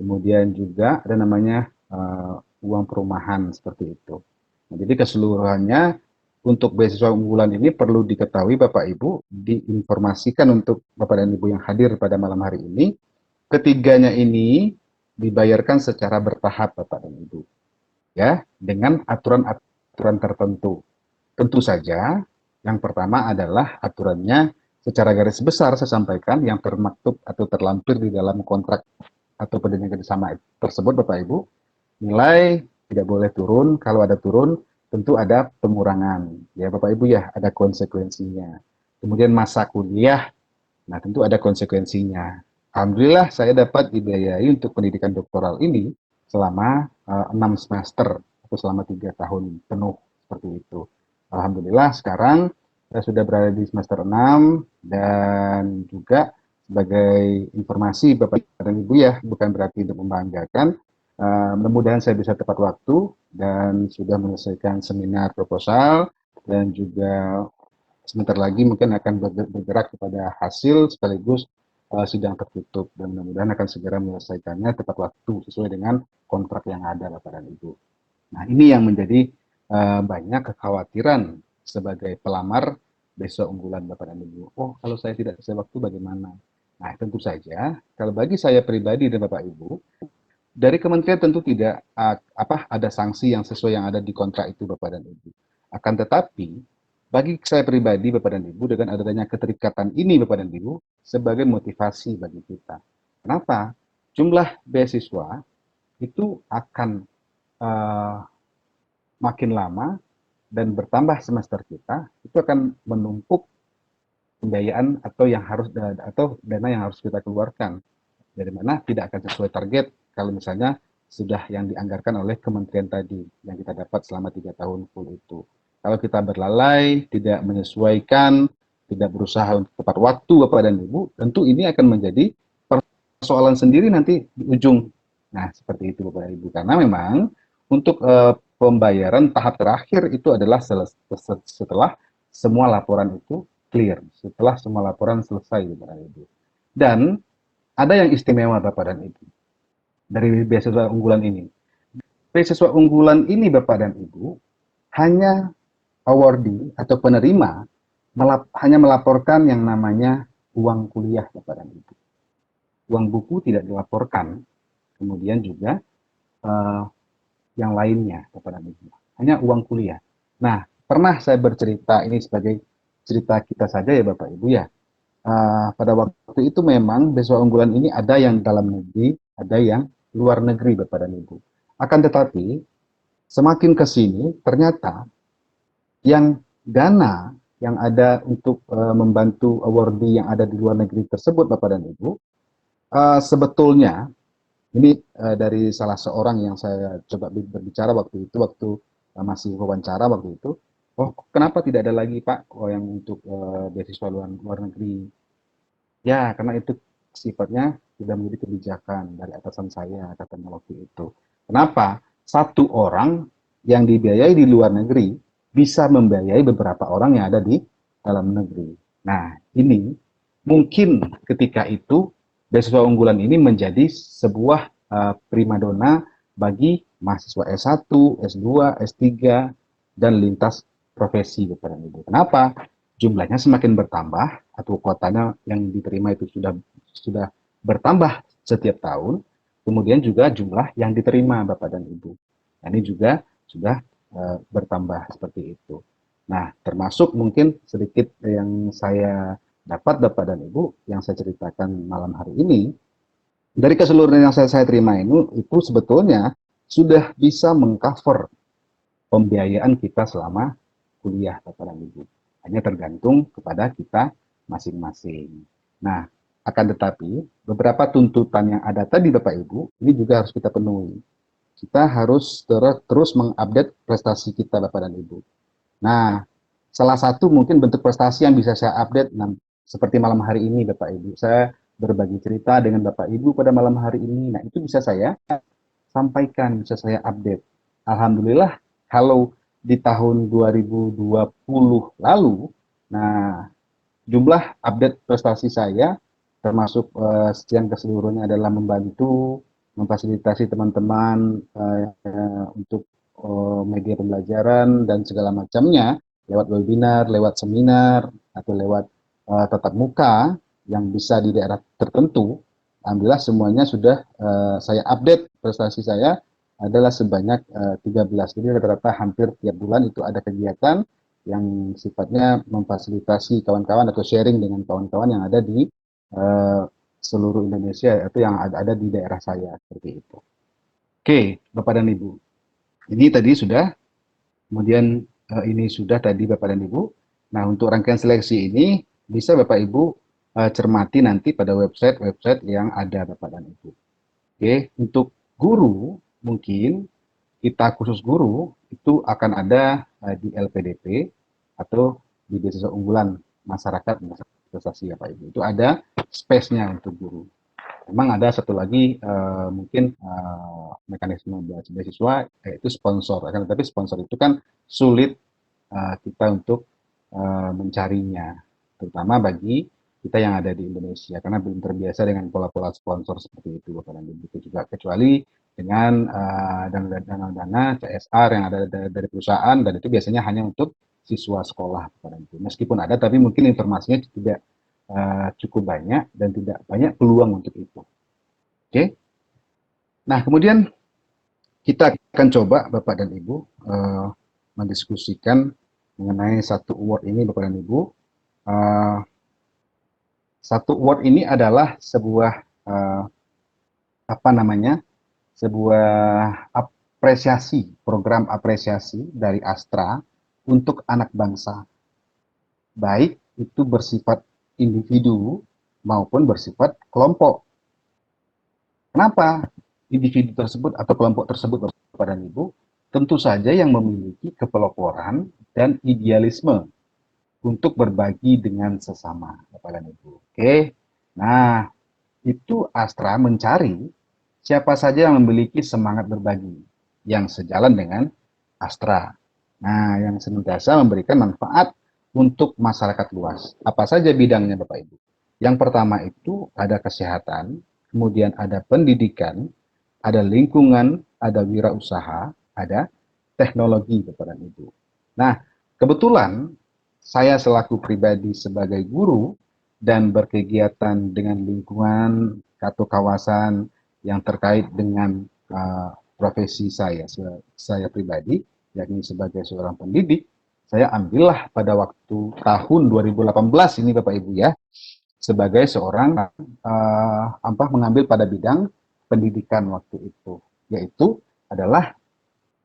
kemudian juga ada namanya uang perumahan seperti itu. Nah, jadi keseluruhannya untuk beasiswa unggulan ini perlu diketahui Bapak Ibu, diinformasikan untuk Bapak dan Ibu yang hadir pada malam hari ini. Ketiganya ini dibayarkan secara bertahap Bapak dan Ibu, ya, dengan aturan-aturan tertentu. Tentu saja yang pertama adalah aturannya secara garis besar saya sampaikan yang termaktub atau terlampir di dalam kontrak atau perjanjian kerjasama tersebut Bapak Ibu. Nilai tidak boleh turun, kalau ada turun tentu ada pengurangan ya Bapak Ibu ya, ada konsekuensinya. Kemudian masa kuliah, nah tentu ada konsekuensinya. Alhamdulillah saya dapat dibiayai untuk pendidikan doktoral ini selama 6 semester atau selama 3 tahun penuh seperti itu. Alhamdulillah sekarang saya sudah berada di semester 6 dan juga sebagai informasi Bapak dan Ibu ya, bukan berarti untuk membanggakan. Mudah-mudahan saya bisa tepat waktu dan sudah menyelesaikan seminar proposal dan juga sebentar lagi mungkin akan bergerak kepada hasil sekaligus sidang tertutup dan mudah-mudahan akan segera menyelesaikannya tepat waktu sesuai dengan kontrak yang ada Bapak dan Ibu. Nah ini yang menjadi banyak kekhawatiran sebagai pelamar besok unggulan Bapak dan Ibu. Oh kalau saya tidak sesuai waktu bagaimana? Nah tentu saja kalau bagi saya pribadi dan Bapak Ibu, dari kementerian tentu tidak ada sanksi yang sesuai yang ada di kontrak itu Bapak dan Ibu. Akan tetapi bagi saya pribadi Bapak dan Ibu dengan adanya keterikatan ini Bapak dan Ibu sebagai motivasi bagi kita. Kenapa? Jumlah beasiswa itu akan uh, makin lama dan bertambah semester kita itu akan menumpuk pembiayaan atau dana yang harus kita keluarkan dari mana tidak akan sesuai target kalau misalnya sudah yang dianggarkan oleh kementerian tadi yang kita dapat selama 3 tahun full itu. Kalau kita berlalai, tidak menyesuaikan, tidak berusaha untuk tepat waktu Bapak dan Ibu, tentu ini akan menjadi persoalan sendiri nanti di ujung. Nah, seperti itu Bapak dan Ibu. Karena memang untuk pembayaran tahap terakhir itu adalah setelah semua laporan itu clear, setelah semua laporan selesai Bapak dan Ibu. Dan ada yang istimewa Bapak dan Ibu dari beasiswa unggulan ini. Beasiswa unggulan ini Bapak dan Ibu hanya awardee atau penerima hanya melaporkan yang namanya uang kuliah Bapak dan Ibu. Uang buku tidak dilaporkan, kemudian juga uh, yang lainnya Bapak dan Ibu. Hanya uang kuliah. Nah, pernah saya bercerita ini sebagai cerita kita saja ya Bapak Ibu ya. Pada waktu itu memang beasiswa unggulan ini ada yang dalam negeri, ada yang luar negeri Bapak dan Ibu. Akan tetapi semakin ke sini ternyata yang dana yang ada untuk membantu awardee yang ada di luar negeri tersebut Bapak dan Ibu sebetulnya ini dari salah seorang yang saya coba berbicara waktu itu masih wawancara waktu itu. Oh, kenapa tidak ada lagi Pak yang untuk beasiswa luar negeri? Ya, karena itu sifatnya sudah menjadi kebijakan dari atasan saya, katanya waktu itu. Kenapa? Satu orang yang dibiayai di luar negeri bisa membiayai beberapa orang yang ada di dalam negeri. Nah, ini mungkin ketika itu beasiswa unggulan ini menjadi sebuah primadona bagi mahasiswa S1, S2, S3, dan lintas profesi, Bapak dan Ibu. Kenapa? Jumlahnya semakin bertambah atau kuotanya yang diterima itu sudah bertambah setiap tahun, kemudian juga jumlah yang diterima Bapak dan Ibu. Nah, ini juga sudah bertambah seperti itu. Nah, termasuk mungkin sedikit yang saya dapat Bapak dan Ibu yang saya ceritakan malam hari ini, dari keseluruhan yang saya terima itu sebetulnya sudah bisa mengcover pembiayaan kita selama kuliah Bapak dan Ibu. Hanya tergantung kepada kita masing-masing. Nah, akan tetapi beberapa tuntutan yang ada tadi Bapak Ibu, ini juga harus kita penuhi. Kita harus terus mengupdate prestasi kita Bapak dan Ibu. Nah, salah satu mungkin bentuk prestasi yang bisa saya update seperti malam hari ini Bapak Ibu. Saya berbagi cerita dengan Bapak Ibu pada malam hari ini. Nah, itu bisa saya sampaikan, bisa saya update. Alhamdulillah kalau di tahun 2020 lalu, nah jumlah update prestasi saya termasuk yang keseluruhannya adalah membantu memfasilitasi teman-teman untuk media pembelajaran dan segala macamnya lewat webinar, lewat seminar atau lewat tatap muka yang bisa di daerah tertentu. Alhamdulillah semuanya sudah saya update prestasi saya adalah sebanyak 13. Jadi rata-rata hampir tiap bulan itu ada kegiatan yang sifatnya memfasilitasi kawan-kawan atau sharing dengan kawan-kawan yang ada di seluruh Indonesia atau yang ada di daerah saya seperti itu. Oke, Bapak dan Ibu. Ini tadi sudah, kemudian ini sudah tadi Bapak dan Ibu. Nah, untuk rangkaian seleksi ini bisa Bapak Ibu cermati nanti pada website yang ada Bapak dan Ibu. Oke, untuk guru mungkin kita khusus guru itu akan ada di LPDP atau di beasiswa unggulan masyarakat prestasi ya Pak Ibu. Itu ada space-nya untuk guru. Memang ada satu lagi mungkin mekanisme beasiswa yaitu sponsor. Akan tetapi sponsor itu kan sulit kita untuk mencarinya, terutama bagi kita yang ada di Indonesia karena belum terbiasa dengan pola-pola sponsor seperti itu Bapak dan Ibu. Juga kecuali dengan dana-dana CSR yang ada dari perusahaan dan itu biasanya hanya untuk siswa sekolah Bapak dan Ibu. Meskipun ada tapi mungkin informasinya tidak cukup banyak dan tidak banyak peluang untuk itu. Oke. Nah, kemudian kita akan coba Bapak dan Ibu mendiskusikan mengenai satu award ini Bapak dan Ibu. Satu award ini adalah sebuah apa namanya? Sebuah apresiasi, program apresiasi dari Astra untuk anak bangsa. Baik itu bersifat individu maupun bersifat kelompok. Kenapa individu tersebut atau kelompok tersebut Bapak dan Ibu? Tentu saja yang memiliki kepeloporan dan idealisme untuk berbagi dengan sesama Bapak dan Ibu. Oke. Nah, itu Astra mencari siapa saja yang memiliki semangat berbagi yang sejalan dengan Astra. Nah, yang senantiasa memberikan manfaat untuk masyarakat luas. Apa saja bidangnya Bapak Ibu? Yang pertama itu ada kesehatan, kemudian ada pendidikan, ada lingkungan, ada wirausaha, ada teknologi Bapak dan Ibu. Nah, kebetulan saya selaku pribadi sebagai guru dan berkegiatan dengan lingkungan atau kawasan yang terkait dengan profesi saya pribadi, yakni sebagai seorang pendidik, saya ambillah pada waktu tahun 2018 ini Bapak Ibu ya, sebagai seorang mengambil pada bidang pendidikan waktu itu, yaitu adalah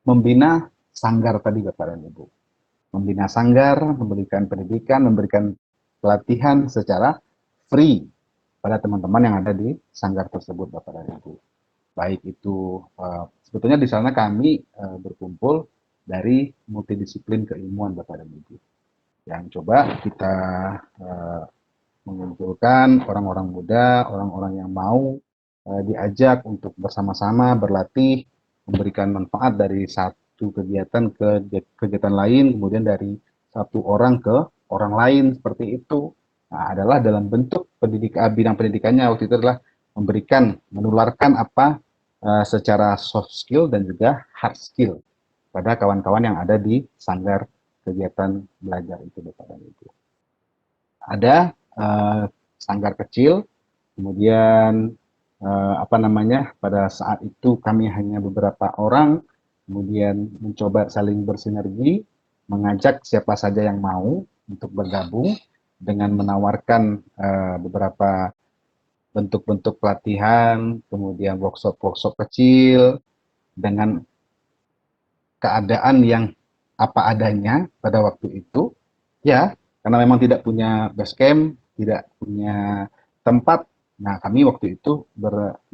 membina sanggar tadi Bapak dan Ibu. Membina sanggar, memberikan pendidikan, memberikan pelatihan secara free pada teman-teman yang ada di sanggar tersebut Bapak dan Ibu. Baik itu sebetulnya di sana kami berkumpul dari multidisiplin keilmuan Bapak dan Ibu. Yang coba kita mengumpulkan orang-orang muda, orang-orang yang mau diajak untuk bersama-sama berlatih, memberikan manfaat dari satu kegiatan ke kegiatan lain, kemudian dari satu orang ke orang lain seperti itu. Nah, adalah dalam bentuk bidang pendidikannya waktu itu adalah memberikan, menularkan apa secara soft skill dan juga hard skill pada kawan-kawan yang ada di sanggar kegiatan belajar itu Bapak dan Ibu. Ada sanggar kecil, kemudian pada saat itu kami hanya beberapa orang, kemudian mencoba saling bersinergi, mengajak siapa saja yang mau untuk bergabung dengan menawarkan beberapa bentuk-bentuk pelatihan, kemudian workshop-workshop kecil dengan keadaan yang apa adanya pada waktu itu, ya, karena memang tidak punya base camp, tidak punya tempat. Nah, kami waktu itu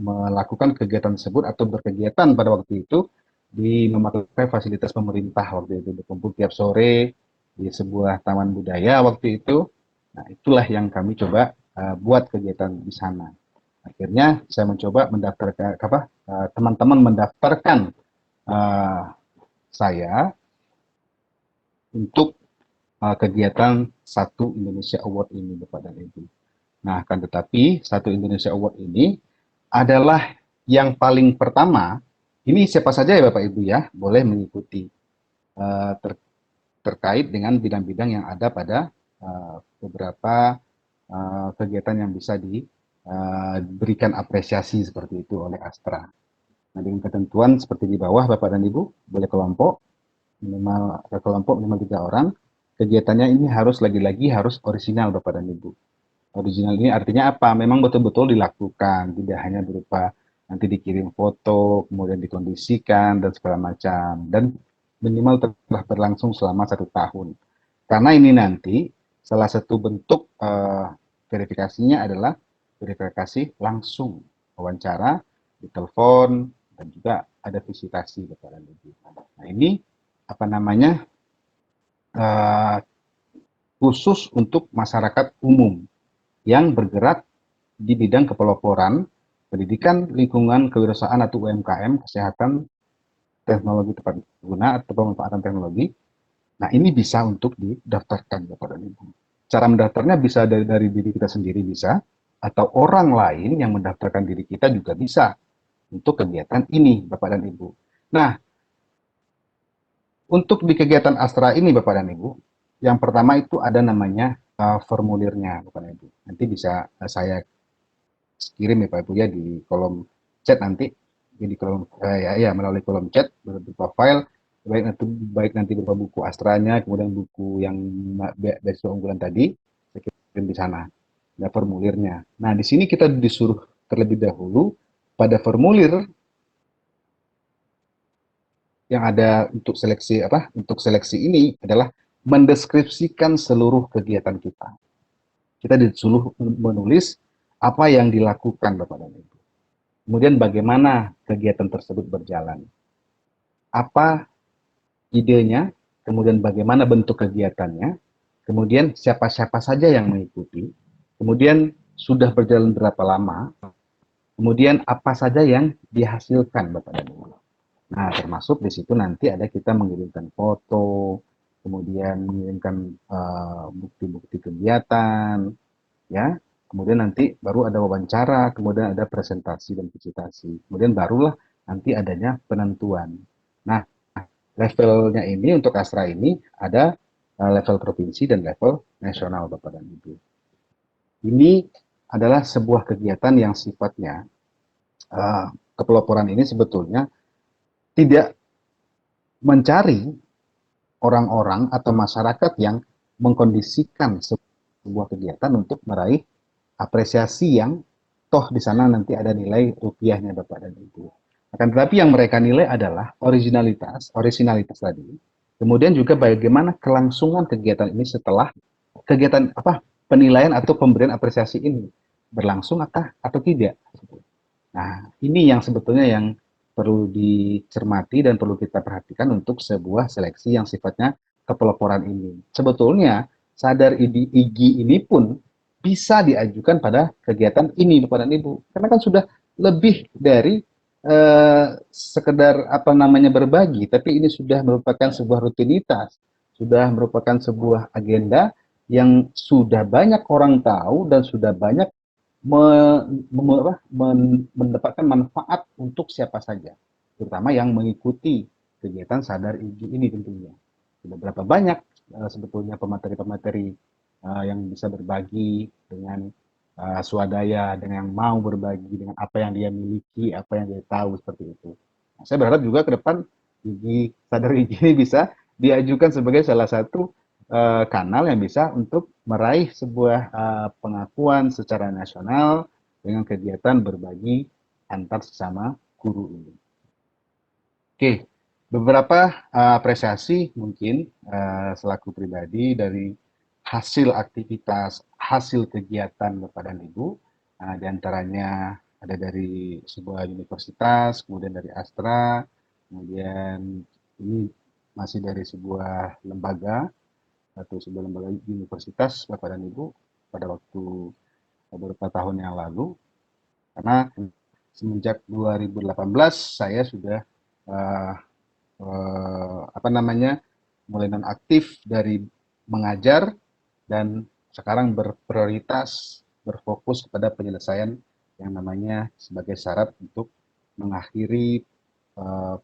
melakukan kegiatan tersebut atau berkegiatan pada waktu itu di memakai fasilitas pemerintah waktu itu, berkumpul tiap sore di sebuah taman budaya waktu itu. Nah, itulah yang kami coba buat kegiatan di sana. Akhirnya saya mencoba mendaftarkan teman-teman mendaftarkan saya untuk kegiatan Satu Indonesia Award ini Bapak dan Ibu. Nah, akan tetapi Satu Indonesia Award ini adalah yang paling pertama. Ini siapa saja ya Bapak Ibu ya, boleh mengikuti terkait dengan bidang-bidang yang ada pada beberapa kegiatan yang bisa diberikan apresiasi seperti itu oleh Astra. Nah, dengan ketentuan seperti di bawah Bapak dan Ibu, boleh kelompok minimal 3 orang. Kegiatannya ini harus lagi-lagi harus orisinal Bapak dan Ibu. Original ini artinya apa? Memang betul-betul dilakukan, tidak hanya berupa nanti dikirim foto, kemudian dikondisikan dan segala macam, dan minimal telah berlangsung selama 1 tahun. Karena ini nanti salah satu bentuk verifikasinya adalah verifikasi langsung, wawancara, ditelepon, dan juga ada visitasi Bapak dan Ibu. Nah, ini apa namanya uh, khusus untuk masyarakat umum yang bergerak di bidang kepeloporan, pendidikan, lingkungan, kewirausahaan atau UMKM, kesehatan, teknologi tepat guna atau pemanfaatan teknologi. Nah, ini bisa untuk didaftarkan Bapak dan Ibu. Cara mendaftarnya bisa dari diri kita sendiri bisa, atau orang lain yang mendaftarkan diri kita juga bisa untuk kegiatan ini Bapak dan Ibu. Nah, untuk di kegiatan Astra ini Bapak dan Ibu, yang pertama itu ada namanya formulirnya Bapak dan Ibu. Nanti bisa saya kirim ya Pak Ibu ya di kolom chat nanti, di kolom ya melalui kolom chat berupa file baik nanti berupa buku Astranya, kemudian buku yang beasiswa unggulan tadi, saya kirim di sana. Ada formulirnya. Nah, di sini kita disuruh terlebih dahulu pada formulir yang ada untuk seleksi untuk seleksi ini adalah mendeskripsikan seluruh kegiatan kita. Kita disuruh menulis apa yang dilakukan Bapak dan Ibu. Kemudian bagaimana kegiatan tersebut berjalan. Apa idenya, kemudian bagaimana bentuk kegiatannya, kemudian siapa-siapa saja yang mengikuti, kemudian sudah berjalan berapa lama, kemudian apa saja yang dihasilkan Bapak dan Ibu. Nah, termasuk di situ nanti ada kita mengirimkan foto, kemudian mengirimkan bukti-bukti kegiatan, ya. Kemudian nanti baru ada wawancara, kemudian ada presentasi dan visitasi. Kemudian barulah nanti adanya penentuan. Nah, levelnya ini untuk Astra ini ada level provinsi dan level nasional Bapak dan Ibu. Ini adalah sebuah kegiatan yang sifatnya kepeloporan ini sebetulnya tidak mencari orang-orang atau masyarakat yang mengkondisikan sebuah kegiatan untuk meraih apresiasi yang toh di sana nanti ada nilai rupiahnya Bapak dan Ibu. Akan tetapi yang mereka nilai adalah originalitas tadi. Kemudian juga bagaimana kelangsungan kegiatan ini setelah kegiatan penilaian atau pemberian apresiasi ini berlangsung atau tidak. Nah, ini yang sebetulnya yang perlu dicermati dan perlu kita perhatikan untuk sebuah seleksi yang sifatnya kepeloporan ini. Sebetulnya sadar IGI ini pun bisa diajukan pada kegiatan ini Bapak dan Ibu. Karena kan sudah lebih dari sekedar berbagi, tapi ini sudah merupakan sebuah rutinitas, sudah merupakan sebuah agenda yang sudah banyak orang tahu dan sudah banyak mendapatkan manfaat untuk siapa saja, terutama yang mengikuti kegiatan sadar IGI ini tentunya. Sudah berapa banyak sebetulnya pemateri-pemateri yang bisa berbagi dengan swadaya, dengan yang mau berbagi dengan apa yang dia miliki, apa yang dia tahu seperti itu. Nah, saya berharap juga ke depan sadar IGI ini bisa diajukan sebagai salah satu kanal yang bisa untuk meraih sebuah pengakuan secara nasional dengan kegiatan berbagi antar sesama guru ini. Oke, beberapa apresiasi mungkin selaku pribadi dari hasil aktivitas, hasil kegiatan Bapak dan Ibu, di antaranya ada dari sebuah universitas, kemudian dari Astra, kemudian ini masih dari sebuah lembaga atau sebuah lembaga universitas Bapak dan Ibu pada waktu beberapa tahun yang lalu, karena semenjak 2018 saya sudah mulai nonaktif dari mengajar dan sekarang berprioritas berfokus kepada penyelesaian yang namanya sebagai syarat untuk mengakhiri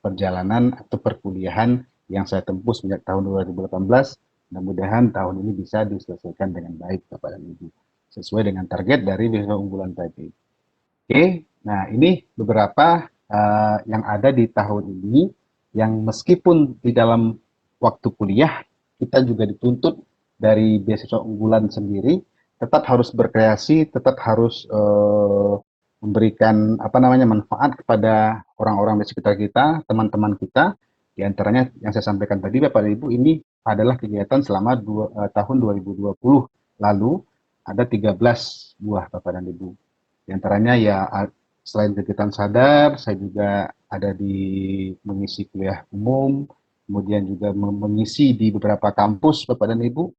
perjalanan atau perkuliahan yang saya tempuh sejak tahun 2018. Mudah-mudahan tahun ini bisa diselesaikan dengan baik Bapak dan Ibu, sesuai dengan target dari beasiswa unggulan tadi. Oke, nah ini beberapa yang ada di tahun ini, yang meskipun di dalam waktu kuliah kita juga dituntut dari beasiswa unggulan sendiri, tetap harus berkreasi, tetap harus memberikan manfaat kepada orang-orang di sekitar kita, teman-teman kita. Di antaranya yang saya sampaikan tadi Bapak dan Ibu, ini adalah kegiatan selama tahun 2020 lalu ada 13 buah Bapak dan Ibu. Di antaranya ya selain kegiatan sadar, saya juga ada di mengisi kuliah umum, kemudian juga mengisi di beberapa kampus, Bapak dan Ibu.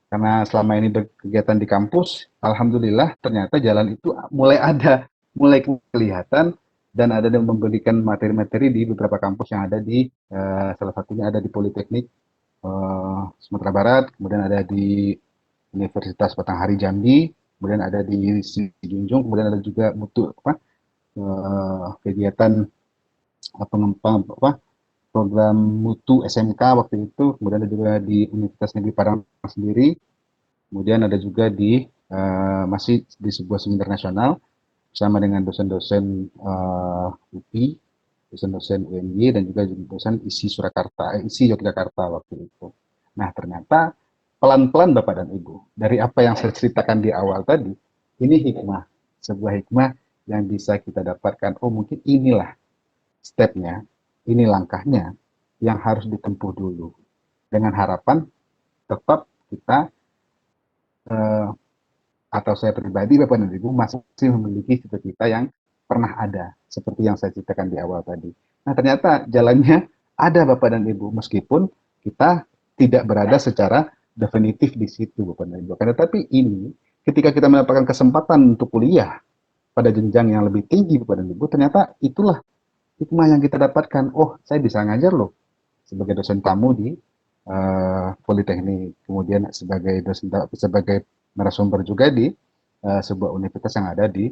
Karena selama ini berkegiatan di kampus, alhamdulillah ternyata jalan itu mulai ada, mulai kelihatan dan ada yang memberikan materi-materi di beberapa kampus yang ada di salah satunya ada di Politeknik Sumatera Barat, kemudian ada di Universitas Batanghari Jambi, kemudian ada di Sijunjung, kemudian ada juga mutu apa kegiatan pengembang apa program mutu SMK waktu itu, kemudian ada juga di Universitas Negeri Padang sendiri, kemudian ada juga di masih di sebuah seminar nasional bersama dengan dosen-dosen UPI, dosen-dosen UNY dan juga dosen ISI Surakarta, ISI Yogyakarta waktu itu. Nah ternyata pelan-pelan Bapak dan Ibu dari apa yang saya ceritakan di awal tadi, ini hikmah, sebuah hikmah yang bisa kita dapatkan. Oh mungkin inilah stepnya, ini langkahnya yang harus ditempuh dulu dengan harapan tetap kita eh, atau saya pribadi Bapak dan Ibu masih memiliki cita-cita yang pernah ada seperti yang saya ceritakan di awal tadi. Nah ternyata jalannya ada Bapak dan Ibu meskipun kita tidak berada secara definitif di situ Bapak dan Ibu. Karena tapi ini ketika kita mendapatkan kesempatan untuk kuliah pada jenjang yang lebih tinggi Bapak dan Ibu, ternyata itulah hikmah yang kita dapatkan. Oh, saya bisa ngajar loh sebagai dosen tamu di Politeknik, kemudian sebagai dosen sebagai narasumber juga di sebuah universitas yang ada di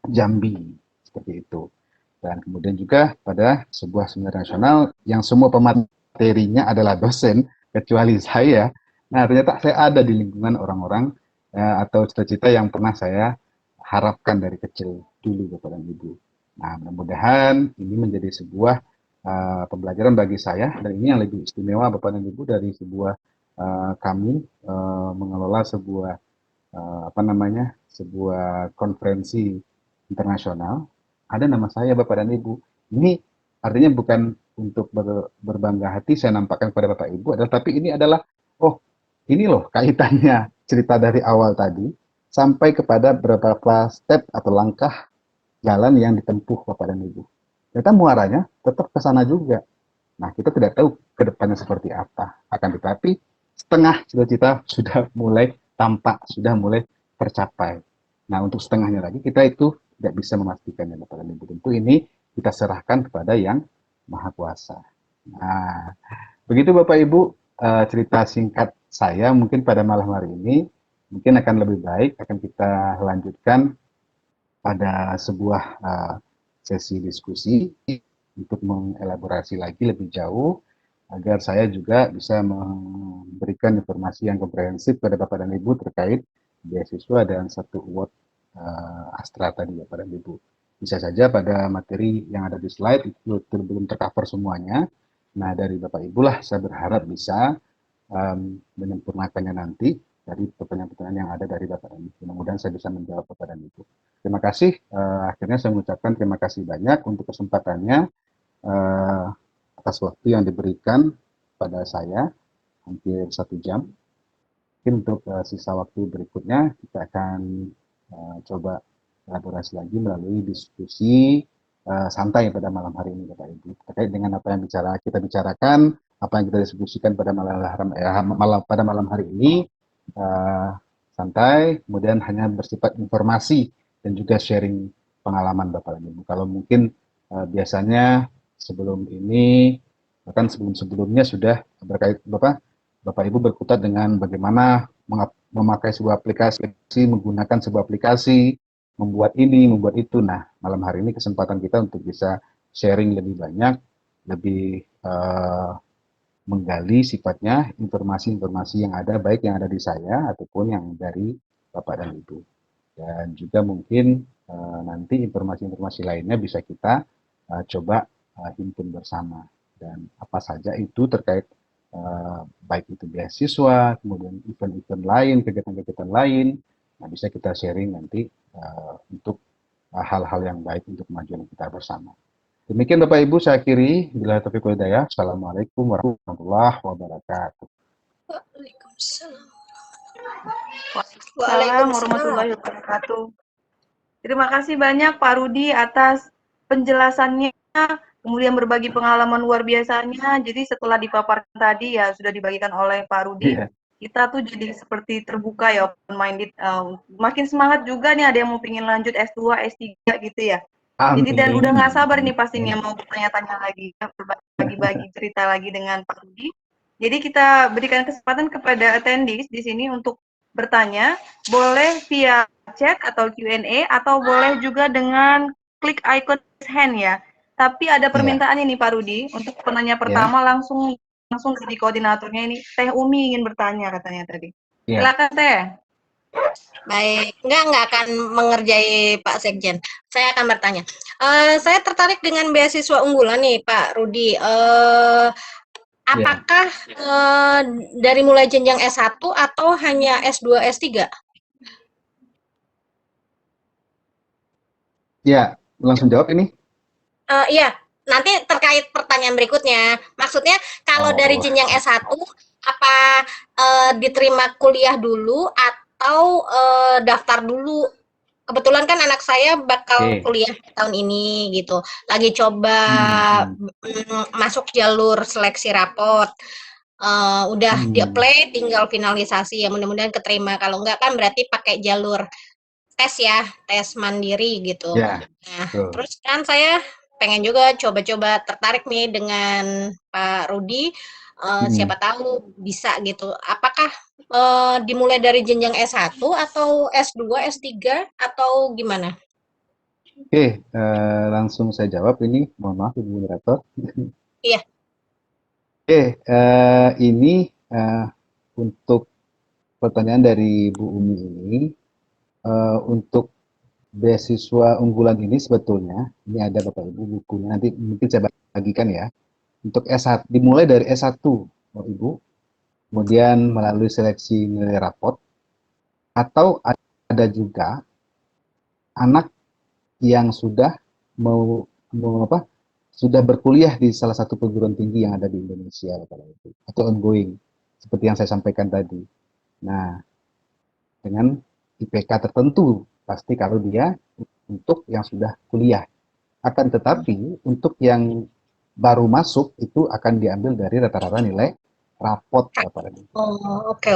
Jambi, seperti itu. Dan kemudian juga pada sebuah seminar nasional yang semua pematerinya adalah dosen, kecuali saya. Nah, ternyata saya ada di lingkungan orang-orang atau cita-cita yang pernah saya harapkan dari kecil dulu, Bapak dan Ibu. Nah, mudah-mudahan ini menjadi sebuah pembelajaran bagi saya, dan ini yang lebih istimewa Bapak dan Ibu dari sebuah kami mengelola sebuah apa namanya sebuah konferensi internasional. Ada nama saya Bapak dan Ibu. Ini artinya bukan untuk berbangga hati saya nampakkan kepada Bapak Ibu, adalah tapi ini adalah oh ini loh kaitannya cerita dari awal tadi sampai kepada beberapa step atau langkah jalan yang ditempuh Bapak dan Ibu. Ternyata muaranya tetap ke sana juga. Nah, kita tidak tahu ke depannya seperti apa. Akan tetapi, setengah cita-cita sudah mulai tampak, sudah mulai tercapai. Nah, untuk setengahnya lagi, kita itu tidak bisa memastikannya, Bapak dan Ibu. Tentu ini kita serahkan kepada yang Maha Kuasa. Nah, begitu Bapak Ibu, cerita singkat saya mungkin pada malam hari ini, mungkin akan lebih baik, akan kita lanjutkan pada sebuah sesi diskusi untuk mengelaborasi lagi lebih jauh agar saya juga bisa memberikan informasi yang komprehensif kepada Bapak dan Ibu terkait beasiswa dan satu award Astra tadi Bapak dan Ibu. Bisa saja pada materi yang ada di slide itu belum tercover semuanya. Nah dari Bapak Ibu lah saya berharap bisa menyempurnakannya nanti dari pertanyaan-pertanyaan yang ada dari Bapak dan Ibu. Mudah-mudahan saya bisa menjawab Bapak dan Ibu. Terima kasih. Akhirnya saya mengucapkan terima kasih banyak untuk kesempatannya atas waktu yang diberikan pada saya hampir 1 jam. Mungkin untuk sisa waktu berikutnya kita akan coba elaborasi lagi melalui diskusi santai pada malam hari ini Bapak Ibu terkait dengan apa yang kita bicarakan, apa yang kita diskusikan pada malam hari ini santai, kemudian hanya bersifat informasi dan juga sharing pengalaman Bapak dan Ibu. Kalau mungkin biasanya sebelum ini bahkan sebelum-sebelumnya sudah berkait Bapak Ibu berkutat dengan bagaimana memakai sebuah aplikasi, menggunakan sebuah aplikasi, membuat ini, membuat itu. Nah, malam hari ini kesempatan kita untuk bisa sharing lebih banyak, lebih menggali sifatnya informasi-informasi yang ada, baik yang ada di saya ataupun yang dari Bapak dan Ibu. Dan juga mungkin nanti informasi-informasi lainnya bisa kita coba himpun bersama. Dan apa saja itu terkait baik itu beasiswa, kemudian event-event lain, kegiatan-kegiatan lain, nah bisa kita sharing nanti untuk hal-hal yang baik untuk kemajuan kita bersama. Demikian Bapak Ibu saya akhiri. Bila taufiq wal hidayah. Assalamualaikum warahmatullahi wabarakatuh. Waalaikumsalam. Waalaikumsalam warahmatullahi wabarakatuh. Terima kasih banyak Pak Rudi atas penjelasannya, kemudian berbagi pengalaman luar biasanya. Jadi setelah dipaparkan tadi ya sudah dibagikan oleh Pak Rudi, Iya. kita tuh jadi seperti terbuka ya, open minded. Makin semangat juga nih ada yang mau pingin lanjut S2, S3 gitu ya. Jadi dan udah nggak Amin. sabar nih pastinya mau bertanya-tanya lagi, berbagi cerita lagi dengan Pak Rudi. Jadi kita berikan kesempatan kepada attendees di sini untuk bertanya, boleh via chat atau Q&A atau boleh juga dengan klik icon hand ya. Tapi ada Iya. permintaan ini Pak Rudi, untuk penanya Ya. pertama langsung langsung dari koordinatornya ini, Teh Umi ingin bertanya katanya tadi. Iya. Silakan Teh. Baik, nggak akan mengerjai Pak Sekjen. Saya akan bertanya. Saya tertarik dengan beasiswa unggulan nih, Pak Rudi. Iya. Apakah dari mulai jenjang S1 atau hanya S2, S3? Ya, langsung jawab ini. Iya, nanti terkait pertanyaan berikutnya. Maksudnya kalau dari Oh, jenjang S1, apa diterima kuliah dulu atau daftar dulu? Kebetulan kan anak saya bakal oke. kuliah tahun ini gitu. Lagi coba Hmm, masuk jalur seleksi rapot. Udah hmm. di-apply, tinggal finalisasi ya mudah-mudahan keterima. Kalau enggak kan berarti pakai jalur tes ya, tes mandiri gitu. Ya, Nah, betul. terus kan saya pengen juga coba-coba tertarik nih dengan Pak Rudi. Hmm. Siapa tahu bisa gitu. Apakah dimulai dari jenjang S1 atau S2, S3 atau gimana? Oke, langsung saya jawab ini. Mohon maaf, Ibu Moderator. Iya. Oke, ini untuk pertanyaan dari Bu Umi ini, untuk beasiswa unggulan ini sebetulnya, ini ada Bapak Ibu bukunya, nanti mungkin saya bagikan ya. Untuk S1, dimulai dari S1, Bapak Ibu, kemudian melalui seleksi nilai rapot, atau ada juga anak yang sudah mau, apa, sudah berkuliah di salah satu perguruan tinggi yang ada di Indonesia, Bapak Ibu, atau ongoing, seperti yang saya sampaikan tadi. Nah, dengan IPK tertentu, pasti kalau dia untuk yang sudah kuliah. Akan tetapi, untuk yang baru masuk, itu akan diambil dari rata-rata nilai rapot, Bapak dan Ibu. Oh, oke.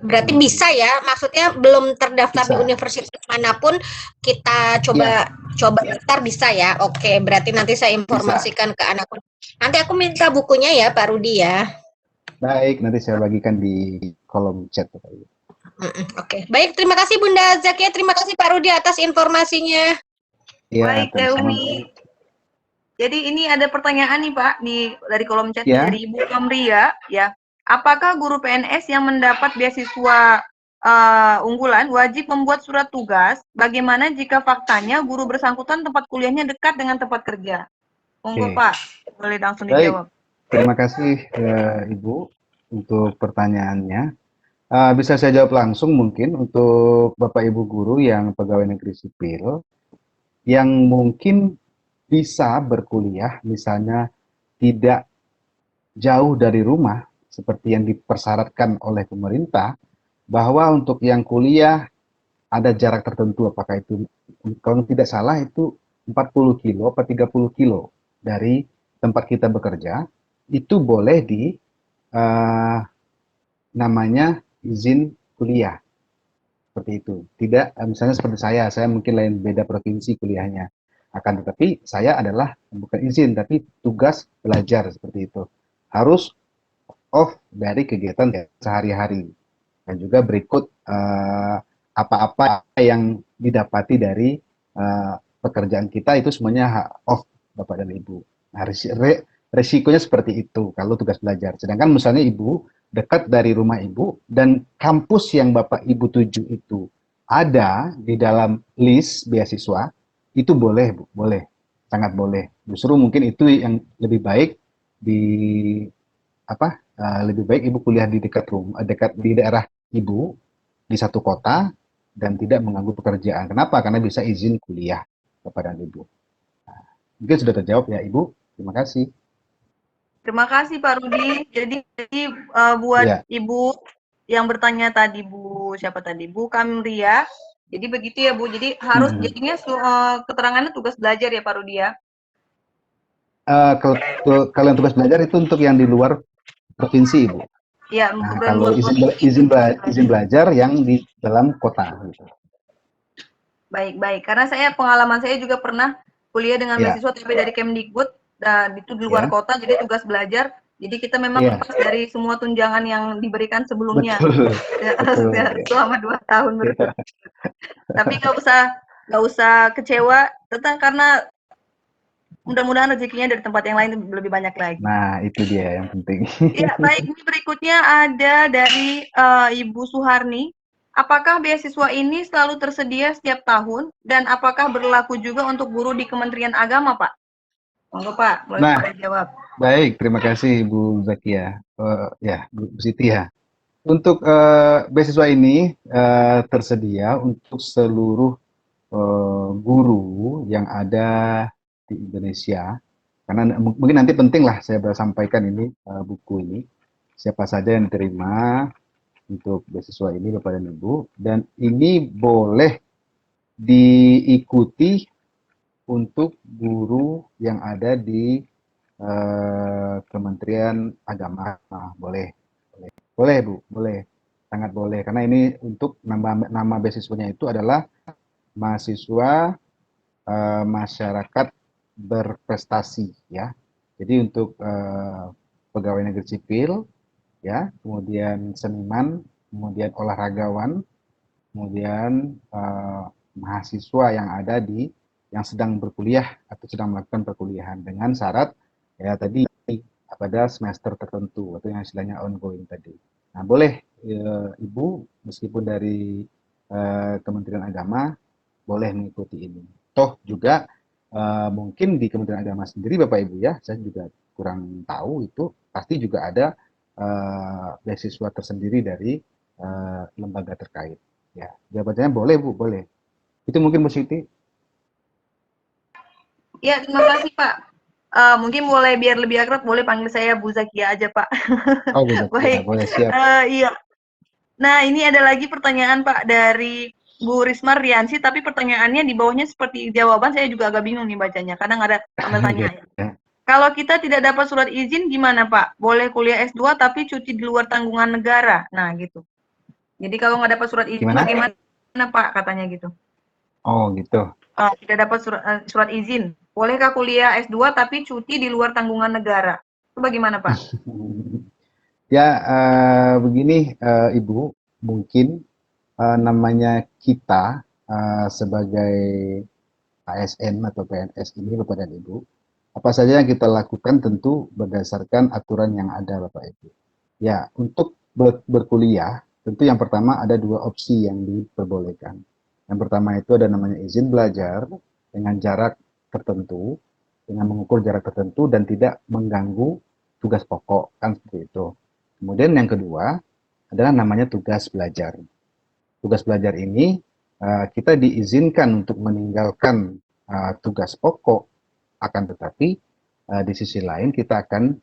Berarti bisa ya, maksudnya belum terdaftar di Bisa, universitas manapun kita ya, coba daftar bisa ya. Oke, berarti nanti saya bisa. informasikan ke anakku. Nanti aku minta bukunya ya, Pak Rudi ya. Baik, nanti saya bagikan di kolom chat, Bapak Ibu. Oke, baik. Terima kasih Bunda Zakia. Terima kasih Pak Rudi atas informasinya. Ya, Baik Teh sama-sama, Bu. Umi. Jadi ini ada pertanyaan nih Pak dari kolom chat nih Ya, dari Ibu Kamria ya. Apakah guru PNS yang mendapat beasiswa unggulan wajib membuat surat tugas? Bagaimana jika faktanya guru bersangkutan tempat kuliahnya dekat dengan tempat kerja? Monggo oke. Pak, boleh langsung Baik, dijawab. terima kasih Ibu untuk pertanyaannya. Bisa saya jawab langsung mungkin untuk Bapak Ibu guru yang pegawai negeri sipil yang mungkin bisa berkuliah misalnya tidak jauh dari rumah seperti yang dipersyaratkan oleh pemerintah, bahwa untuk yang kuliah ada jarak tertentu, apakah itu, kalau tidak salah itu 40 kilo atau 30 kilo dari tempat kita bekerja, itu boleh di eh, namanya izin kuliah, seperti itu. Tidak, misalnya seperti saya mungkin lain, beda provinsi kuliahnya. Akan tetapi saya adalah bukan izin, tapi tugas belajar, seperti itu. Harus off dari kegiatan sehari-hari. Dan juga berikut apa-apa yang didapati dari pekerjaan kita itu semuanya off, Bapak dan Ibu. Nah, resikonya seperti itu kalau tugas belajar. Sedangkan misalnya Ibu dekat dari rumah Ibu dan kampus yang Bapak Ibu tuju itu ada di dalam list beasiswa, itu boleh, Bu, boleh, sangat boleh. Justru mungkin itu yang lebih baik di apa? Lebih baik Ibu kuliah di dekat rumah, dekat di daerah Ibu, di satu kota, dan tidak mengganggu pekerjaan. Kenapa? Karena bisa izin kuliah kepada Ibu. Mungkin sudah terjawab ya Ibu. Terima kasih. Terima kasih Pak Rudi. Jadi buat Ya, Ibu yang bertanya tadi Bu, siapa tadi? Bu Kamria. Jadi begitu ya Bu, jadi harus Hmm. jadinya keterangannya tugas belajar ya Pak Rudi ya? Kalau yang tugas belajar itu untuk yang di luar provinsi, Ibu. Iya, Nah, untuk dan kalau luar provinsi itu tugas izin belajar. belajar yang di dalam kota, gitu. Baik, baik. Karena pengalaman saya juga pernah kuliah dengan Ya, beasiswa tapi dari Kemdikbud, dan itu di luar ya, kota, jadi tugas belajar. Jadi kita memang iya, lepas dari semua tunjangan yang diberikan sebelumnya betul, ya, betul, ya, selama 2 tahun ya. berturut. Tapi nggak usah kecewa, tentang karena mudah-mudahan rezekinya dari tempat yang lain lebih banyak lagi. Nah, itu dia yang penting. Ya, baik. Ini berikutnya ada dari Ibu Suharni. Apakah beasiswa ini selalu tersedia setiap tahun dan apakah berlaku juga untuk guru di Kementerian Agama, Pak? Monggo, Pak, boleh Nah, Pak dijawab. baik, terima kasih Bu Zakia. Ya, Bu Siti ya. Untuk beasiswa ini tersedia untuk seluruh guru yang ada di Indonesia. Karena mungkin nanti penting lah saya sampaikan ini buku ini. Siapa saja yang diterima untuk beasiswa ini Bapak dan Ibu. Dan ini boleh diikuti untuk guru yang ada di Kementerian Agama. Nah, boleh, boleh, boleh Bu, boleh, sangat boleh. Karena ini untuk nama beasiswanya itu adalah mahasiswa masyarakat berprestasi, ya. Jadi untuk pegawai negeri sipil, ya, kemudian seniman, kemudian olahragawan, kemudian mahasiswa yang ada yang sedang berkuliah atau sedang melakukan perkuliahan dengan syarat ya tadi pada semester tertentu atau yang istilahnya ongoing tadi. Nah, boleh Ibu meskipun dari Kementerian Agama boleh mengikuti ini. Toh juga mungkin di Kementerian Agama sendiri Bapak Ibu ya, saya juga kurang tahu itu pasti juga ada beasiswa tersendiri dari lembaga terkait. Ya, jawabannya boleh Bu, boleh. Itu mungkin Bu Siti. Ya, terima kasih, Pak. Mungkin boleh biar lebih akrab, boleh panggil saya Bu Zakia aja, Pak. Oh Bu Zakia, Baik. boleh siap. Iya. Nah, ini ada lagi pertanyaan, Pak, dari Bu Risma Riansi, tapi pertanyaannya di bawahnya seperti jawaban, saya juga agak bingung nih bacanya, kadang ada tanda tanya. Gitu, ya. Kalau kita tidak dapat surat izin gimana, Pak? Boleh kuliah S2 tapi cuti di luar tanggungan negara. Nah, gitu. Jadi kalau nggak dapat surat izin Gimana? bagaimana, Pak, katanya gitu. Oh gitu. Tidak dapat surat izin. Bolehkah kuliah S2 tapi cuti di luar tanggungan negara? Itu bagaimana, Pak? Ya begini Ibu, mungkin namanya kita sebagai ASN atau PNS ini Bapak dan Ibu, apa saja yang kita lakukan tentu berdasarkan aturan yang ada Bapak Ibu. Ya, untuk berkuliah, tentu yang pertama ada dua opsi yang diperbolehkan. Yang pertama itu ada namanya izin belajar dengan jarak tertentu, dengan mengukur jarak tertentu dan tidak mengganggu tugas pokok, kan seperti itu. Kemudian yang kedua adalah namanya tugas belajar. Tugas belajar ini kita diizinkan untuk meninggalkan tugas pokok, akan tetapi di sisi lain kita akan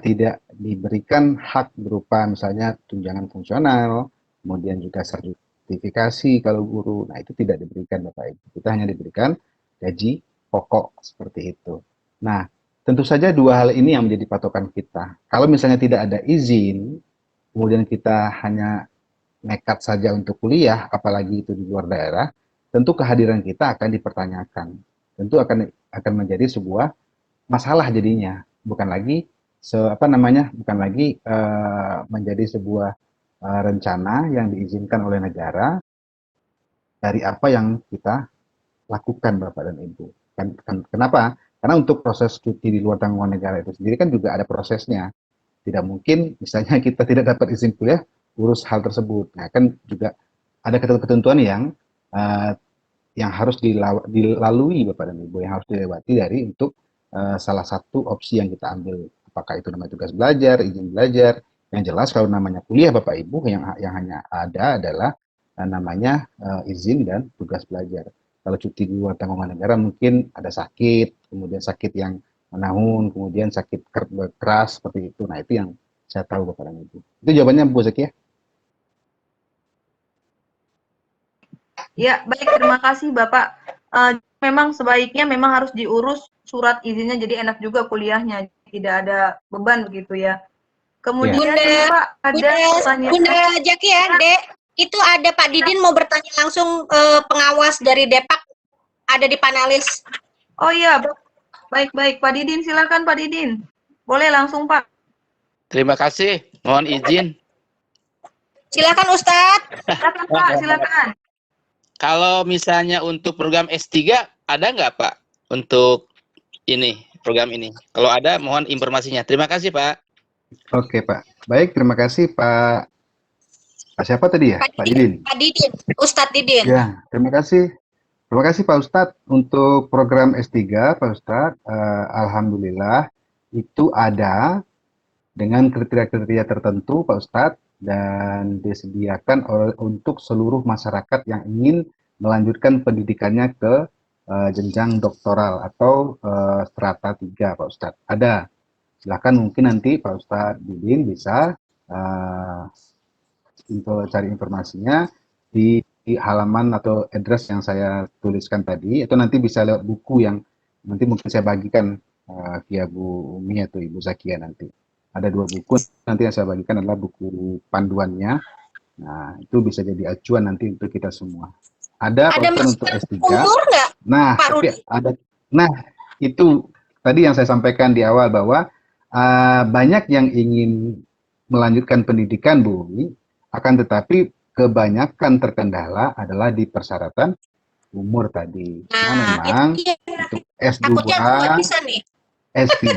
tidak diberikan hak berupa misalnya tunjangan fungsional, kemudian juga sertifikasi kalau guru. Nah, itu tidak diberikan Bapak Ibu. Kita hanya diberikan gaji pokok seperti itu. Nah, tentu saja dua hal ini yang menjadi patokan kita. Kalau misalnya tidak ada izin, kemudian kita hanya nekat saja untuk kuliah, apalagi itu di luar daerah, tentu kehadiran kita akan dipertanyakan. Tentu akan menjadi sebuah masalah jadinya, bukan lagi bukan lagi menjadi sebuah rencana yang diizinkan oleh negara dari apa yang kita lakukan Bapak dan Ibu. Kenapa? Karena untuk proses cuti di luar tanggungan negara itu sendiri kan juga ada prosesnya. Tidak mungkin misalnya kita tidak dapat izin kuliah urus hal tersebut. Nah, kan juga ada ketentuan uh, yang harus dilalui Bapak dan Ibu, yang harus dilewati dari untuk salah satu opsi yang kita ambil. Apakah itu namanya tugas belajar, izin belajar. Yang jelas kalau namanya kuliah Bapak Ibu yang hanya ada adalah namanya izin dan tugas belajar. Kalau cuti di luar tanggungan negara mungkin ada sakit, kemudian sakit yang menahun, kemudian sakit keras seperti itu. Nah, itu yang saya tahu Bapak dan Ibu. Itu jawabannya Bu Zaki ya? Ya, baik, terima kasih Bapak. Memang sebaiknya memang harus diurus surat izinnya, jadi enak juga kuliahnya, tidak ada beban begitu ya. Ya, Kemudian ini Bunda, Pak, ada pertanyaan. Bunda Jaki ya, Dek. Itu ada Pak Didin mau bertanya langsung, pengawas dari Depak ada di panelis. Oh iya, baik, Pak Didin, silakan Pak Didin. Boleh langsung Pak. Terima kasih. Mohon izin. Silakan Ustadz. Silakan Pak, silakan. Kalau misalnya untuk program S3 ada nggak Pak untuk ini program ini? Kalau ada, mohon informasinya. Terima kasih Pak. oke Pak. Baik, terima kasih Pak. Pak siapa tadi ya? Pak Didin. Pak Didin, Ustadz Didin. Ya, terima kasih. Terima kasih Pak Ustadz untuk program S3 Pak Ustadz. Alhamdulillah itu ada dengan kriteria-kriteria tertentu Pak Ustadz dan disediakan untuk seluruh masyarakat yang ingin melanjutkan pendidikannya ke jenjang doktoral atau strata 3 Pak Ustadz. Ada. Silakan mungkin nanti Pak Ustadz Didin bisa cari informasinya di halaman atau address yang saya tuliskan tadi, atau nanti bisa lewat buku yang nanti mungkin saya bagikan via Bu Umi atau Ibu Zakia nanti. Ada 2 buku nanti yang saya bagikan adalah buku panduannya. Nah, itu bisa jadi acuan nanti untuk kita semua. Ada untuk S3. Umur nggak? Nah, Pak tapi Rudi? nah itu tadi yang saya sampaikan di awal bahwa banyak yang ingin melanjutkan pendidikan Bu Umi, akan tetapi kebanyakan terkendala adalah di persyaratan umur tadi. Nah, memang itu dia. untuk S2, Takutnya aku nggak bisa nih. S3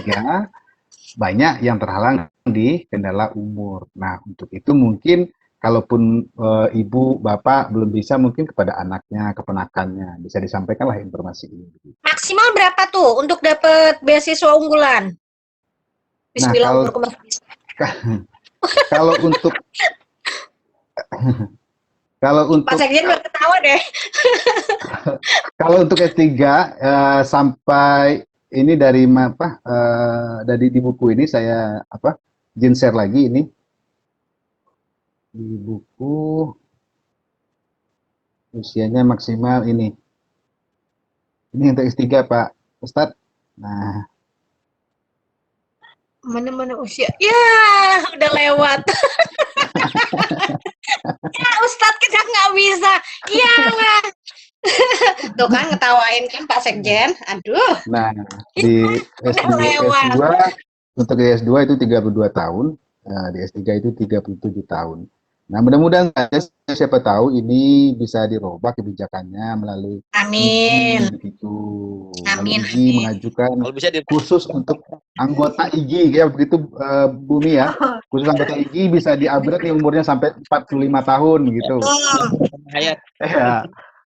banyak yang terhalang di kendala umur. Nah, untuk itu mungkin kalaupun ibu, bapak belum bisa, mungkin kepada anaknya, keponakannya bisa disampaikanlah informasi ini. Maksimal berapa tuh untuk dapat beasiswa unggulan? Bismillah, Nah, kalau untuk Pak Sekjen udah ketawa deh. kalau untuk S3 sampai ini dari apa dari di buku ini saya izin share lagi ini di buku usianya maksimal ini untuk S3 Pak Ustadz. Nah, Mana-mana usia. Ya, udah lewat. Ya, Ustadz kita nggak bisa. Ya. Tuh kan ngetawain kan Pak Sekjen. Aduh. nah di S2 untuk di S2 itu 32 tahun, di S3 itu 37 tahun. Nah, mudah-mudahan siapa tahu ini bisa dirubah kebijakannya melalui Amin. begitu. Amin. IG mengajukan Kalau bisa khusus untuk anggota IG ya begitu Bumi ya. Khusus anggota IG bisa di-upgrade nih umurnya sampai 45 tahun gitu. Hayat. Ya.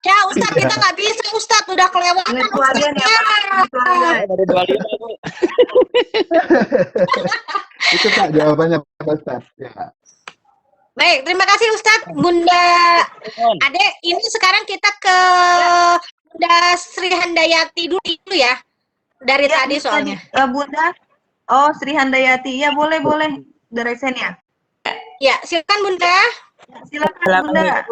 Ya Ustadz kita nggak bisa Ustadz udah kelewatan. Itu aja ya Pak. Itu aja. Dari 25 Bu. Itu Pak jawabannya Pak Ustadz. Ya. Baik, terima kasih Ustadz. Bunda Ade, ini sekarang kita ke Bunda Sri Handayati dulu ya. Dari Ya, tadi soalnya. Bunda. Oh, Sri Handayati. Ya, boleh. Dari ya. Ya, silakan Bunda. Silakan Bunda.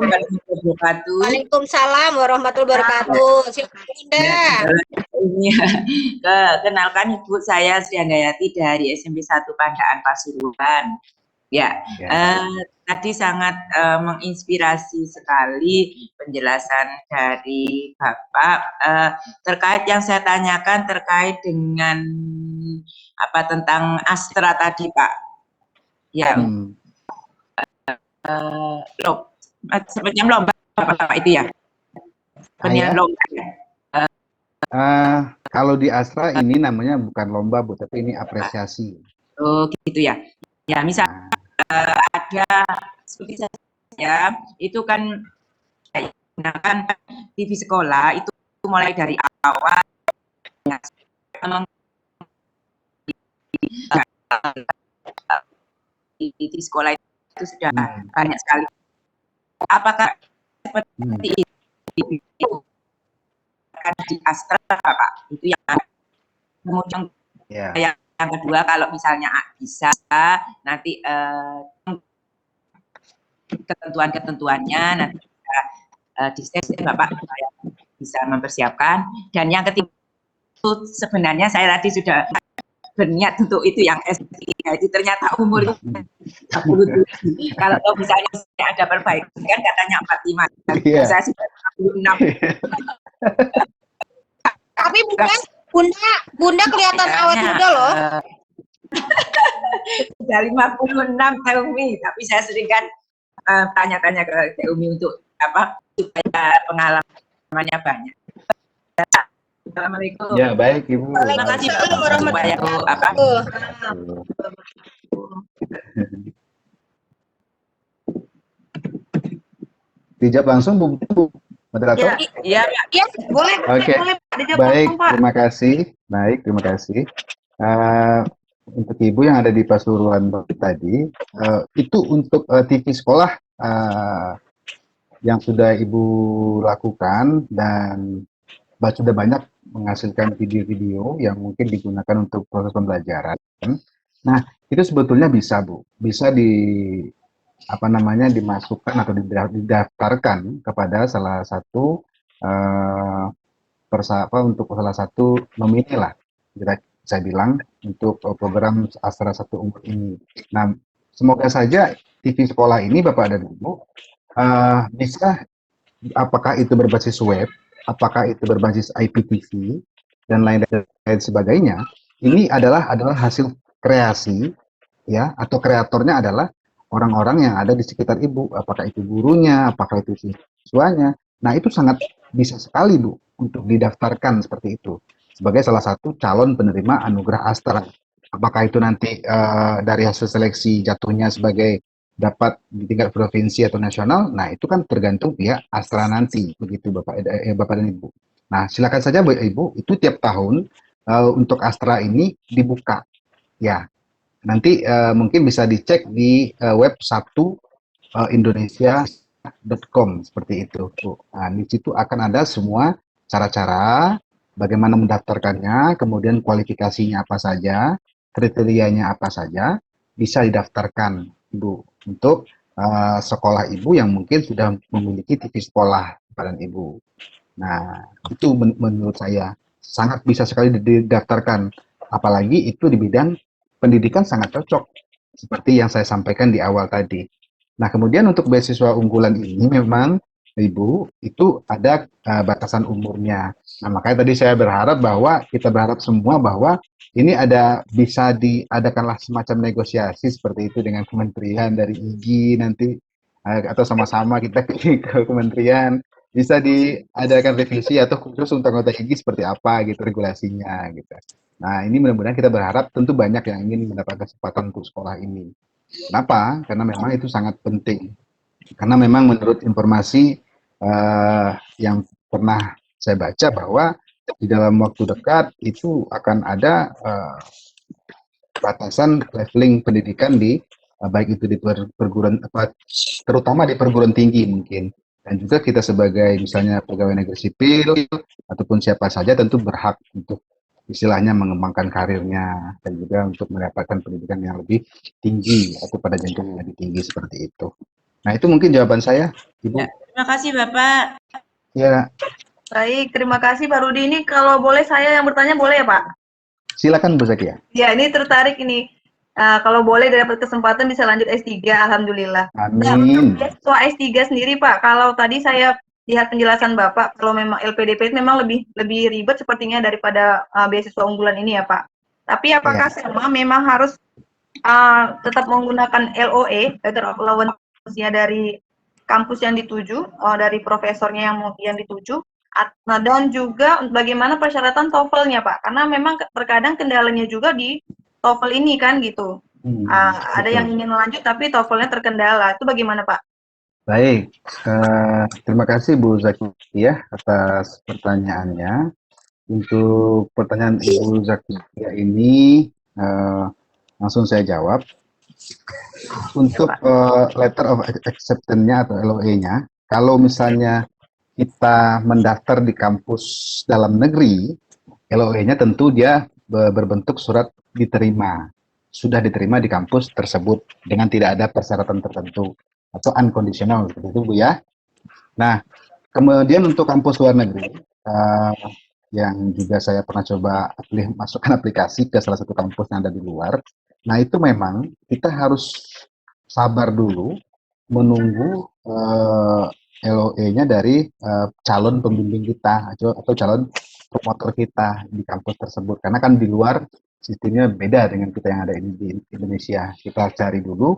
Waalaikumsalam warahmatullahi wabarakatuh. Silakan Bunda. Ini kenalkan Ibu, saya Sri Handayati dari SMP 1 Pandaan Pasuruan. Ya, tadi sangat menginspirasi sekali penjelasan dari Bapak terkait yang saya tanyakan terkait dengan tentang Astra tadi Pak. Ya, sepertinya lomba Bapak itu ya. Lomba. Kalau di Astra ini namanya bukan lomba Bu, tapi ini apresiasi. Oh gitu ya. Ya misal ada seperti saya itu kan gunakan TV sekolah itu mulai dari awal memang di sekolah itu sudah banyak sekali. Apakah seperti itu di Astra Pak? Itu yang kemudian yang kedua, kalau misalnya bisa nanti ketentuan-ketentuannya nanti bisa distes Bapak supaya bisa mempersiapkan. Dan yang ketiga itu sebenarnya saya tadi sudah berniat untuk itu yang S3 itu ternyata umurnya 37. Kalau misalnya ada perbaikan kan katanya 45. Iya. Saya sudah 46. Tapi Bunda kelihatan awet muda loh. Sudah 56 Umi, tapi saya sering kan tanya-tanya ke Umi untuk apa supaya pengalamannya banyak. Assalamualaikum. Ya, baik Ibu. Waalaikumsalam warahmatullahi wabarakatuh. Dijawab langsung Bu moderator. Iya, Ya, Boleh, Oke. boleh Pak, dijawab Baik, langsung, Pak. terima kasih. Baik, terima kasih. Untuk Ibu yang ada di Pasuruan tadi, itu untuk TV sekolah yang sudah Ibu lakukan dan sudah banyak menghasilkan video-video yang mungkin digunakan untuk proses pembelajaran. Nah, itu sebetulnya bisa, Bu. Bisa dimasukkan atau didaftarkan kepada salah satu untuk salah satu nomine lah, saya bilang, untuk program Astra 1 Umur ini. Nah, semoga saja TV sekolah ini, Bapak dan Ibu, bisa, apakah itu berbasis web, apakah itu berbasis IPTV, dan lain sebagainya, ini adalah hasil kreasi, ya, atau kreatornya adalah orang-orang yang ada di sekitar Ibu, apakah itu gurunya, apakah itu siswanya. Nah, itu sangat bisa sekali, Bu, untuk didaftarkan seperti itu sebagai salah satu calon penerima anugerah Astra. Apakah itu nanti dari hasil seleksi jatuhnya sebagai dapat di tingkat provinsi atau nasional, nah itu kan tergantung pihak Astra nanti, begitu Bapak dan Ibu. Nah, silakan saja Bu Ibu, itu tiap tahun untuk Astra ini dibuka, ya. Nanti mungkin bisa dicek di web 1indonesia.com seperti itu, Bu. Nah, di situ akan ada semua cara-cara bagaimana mendaftarkannya, kemudian kualifikasinya apa saja, kriterianya apa saja, bisa didaftarkan, Ibu, untuk sekolah Ibu yang mungkin sudah memiliki TV sekolah pada Ibu. Nah, itu menurut saya sangat bisa sekali didaftarkan, apalagi itu di bidang pendidikan sangat cocok, seperti yang saya sampaikan di awal tadi. Nah, kemudian untuk beasiswa unggulan ini memang, Ibu, itu ada batasan umurnya. Nah, makanya tadi saya kita berharap semua bahwa ini bisa diadakanlah semacam negosiasi seperti itu dengan kementerian dari IGI nanti, atau sama-sama kita ke kementerian, bisa diadakan revisi atau khusus untuk anggota IGI seperti apa gitu regulasinya gitu. Nah, ini mudah-mudahan kita berharap tentu banyak yang ingin mendapat kesempatan untuk sekolah ini. Kenapa? Karena memang itu sangat penting. Karena memang menurut informasi yang pernah saya baca bahwa di dalam waktu dekat itu akan ada batasan leveling pendidikan baik itu di perguruan, terutama di perguruan tinggi mungkin. Dan juga kita sebagai misalnya pegawai negeri sipil ataupun siapa saja tentu berhak untuk istilahnya mengembangkan karirnya dan juga untuk mendapatkan pendidikan yang lebih tinggi atau pada jenjang yang lebih tinggi seperti itu. Nah, itu mungkin jawaban saya, Ibu. Ya, terima kasih Bapak. Ya. Baik, terima kasih Pak Rudi. Ini kalau boleh saya yang bertanya boleh ya Pak? Silakan Bu Zakia. Ya, ini tertarik ini. Kalau boleh dapat kesempatan bisa lanjut S3, Alhamdulillah. Amin. Nah, untuk beasiswa S3 sendiri Pak, kalau tadi saya lihat penjelasan Bapak, kalau memang LPDP memang lebih ribet sepertinya daripada beasiswa unggulan ini ya Pak. Tapi apakah sama memang harus tetap menggunakan LOE, Letter of Allowance-nya dari kampus yang dituju, dari profesornya yang dituju, dan juga bagaimana persyaratan TOEFL-nya Pak? Karena memang terkadang kendalanya juga di TOEFL ini kan gitu. Ada yang ingin lanjut tapi TOEFL-nya terkendala. Itu bagaimana Pak? Baik, terima kasih Bu Zakia atas pertanyaannya. Untuk pertanyaan Ibu Zakia ini langsung saya jawab. Untuk letter of acceptance-nya atau LOE-nya, kalau misalnya kita mendaftar di kampus dalam negeri, LOE-nya tentu dia berbentuk surat diterima, sudah diterima di kampus tersebut dengan tidak ada persyaratan tertentu atau unconditional seperti itu Bu ya. Nah, Kemudian untuk kampus luar negeri, yang juga saya pernah coba masukkan aplikasi ke salah satu kampus yang ada di luar. Nah, itu memang kita harus sabar dulu menunggu LOE-nya dari calon pembimbing kita atau calon promotor kita di kampus tersebut. Karena kan di luar sistemnya beda dengan kita yang ada di Indonesia. Kita cari dulu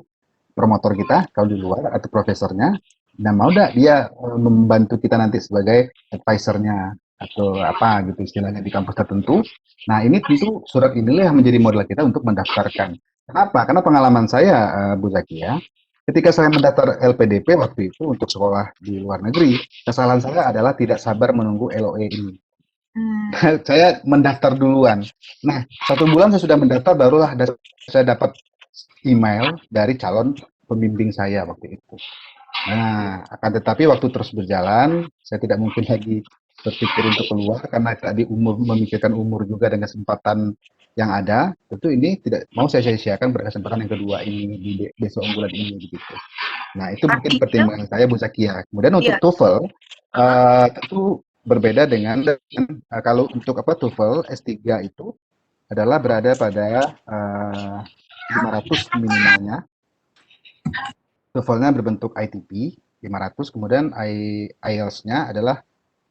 promotor kita kalau di luar atau profesornya, dan mau tidak dia membantu kita nanti sebagai advisernya atau apa gitu istilahnya di kampus tertentu. Nah, ini tentu surat inilah yang menjadi modal kita untuk mendaftarkan. Kenapa? Karena pengalaman saya, Bu Zakia, ketika saya mendaftar LPDP waktu itu untuk sekolah di luar negeri, kesalahan saya adalah tidak sabar menunggu LOE ini. Saya mendaftar duluan. Nah, 1 bulan saya sudah mendaftar, barulah saya dapat email dari calon pembimbing saya waktu itu. Nah, akan tetapi waktu terus berjalan, saya tidak mungkin lagi berpikir untuk keluar karena tadi memikirkan umur juga dengan kesempatan yang ada. Tentu ini tidak mau saya sia-siakan berkesempatan yang kedua ini di besok unggulan ini begitu. Nah, itu mungkin pertimbangan saya, Bu Zakia. Kemudian untuk TOEFL, tentu berbeda dengan kalau untuk TOEFL S3 itu adalah berada pada 500 minimalnya. TOEFL-nya berbentuk ITP 500, kemudian IELTS-nya adalah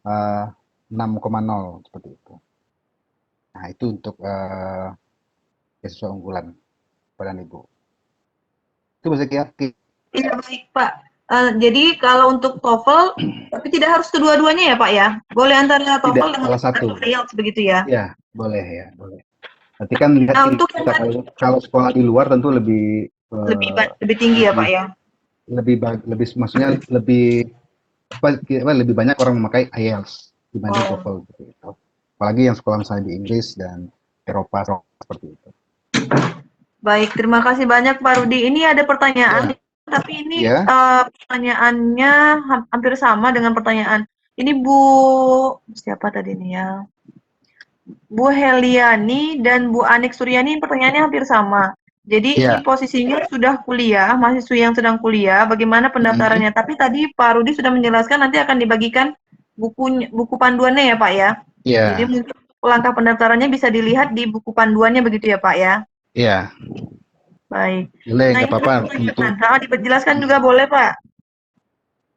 6,0 seperti itu. Nah, itu untuk beasiswa unggulan pada Ibu. Itu bisa ya. Iya, baik Pak. Jadi kalau untuk TOEFL, tapi tidak harus kedua-duanya ya Pak ya? Boleh antara TOEFL dengan salah satu. IELTS begitu ya? Ya, boleh ya, boleh. Nanti kan lihat untuk kita kalau sekolah di luar tentu lebih tinggi ya Pak ya? Lebih maksudnya lebih banyak orang memakai IELTS dibanding TOEFL seperti itu. Apalagi yang sekolah misalnya di Inggris dan Eropa seperti itu. Baik, terima kasih banyak Pak Rudi. Ini ada pertanyaan, tapi ini pertanyaannya hampir sama dengan pertanyaan. Ini siapa tadi ini ya? Bu Heliani dan Bu Anik Suryani, pertanyaannya hampir sama. Jadi ini posisinya sudah kuliah, mahasiswa yang sedang kuliah, bagaimana pendaftarannya? Tapi tadi Pak Rudi sudah menjelaskan nanti akan dibagikan buku panduannya ya Pak ya? Iya. Jadi mungkin langkah pendaftarannya bisa dilihat di buku panduannya begitu ya Pak ya? Iya. Baik. Boleh, nggak apa-apa. Dijelaskan juga boleh Pak?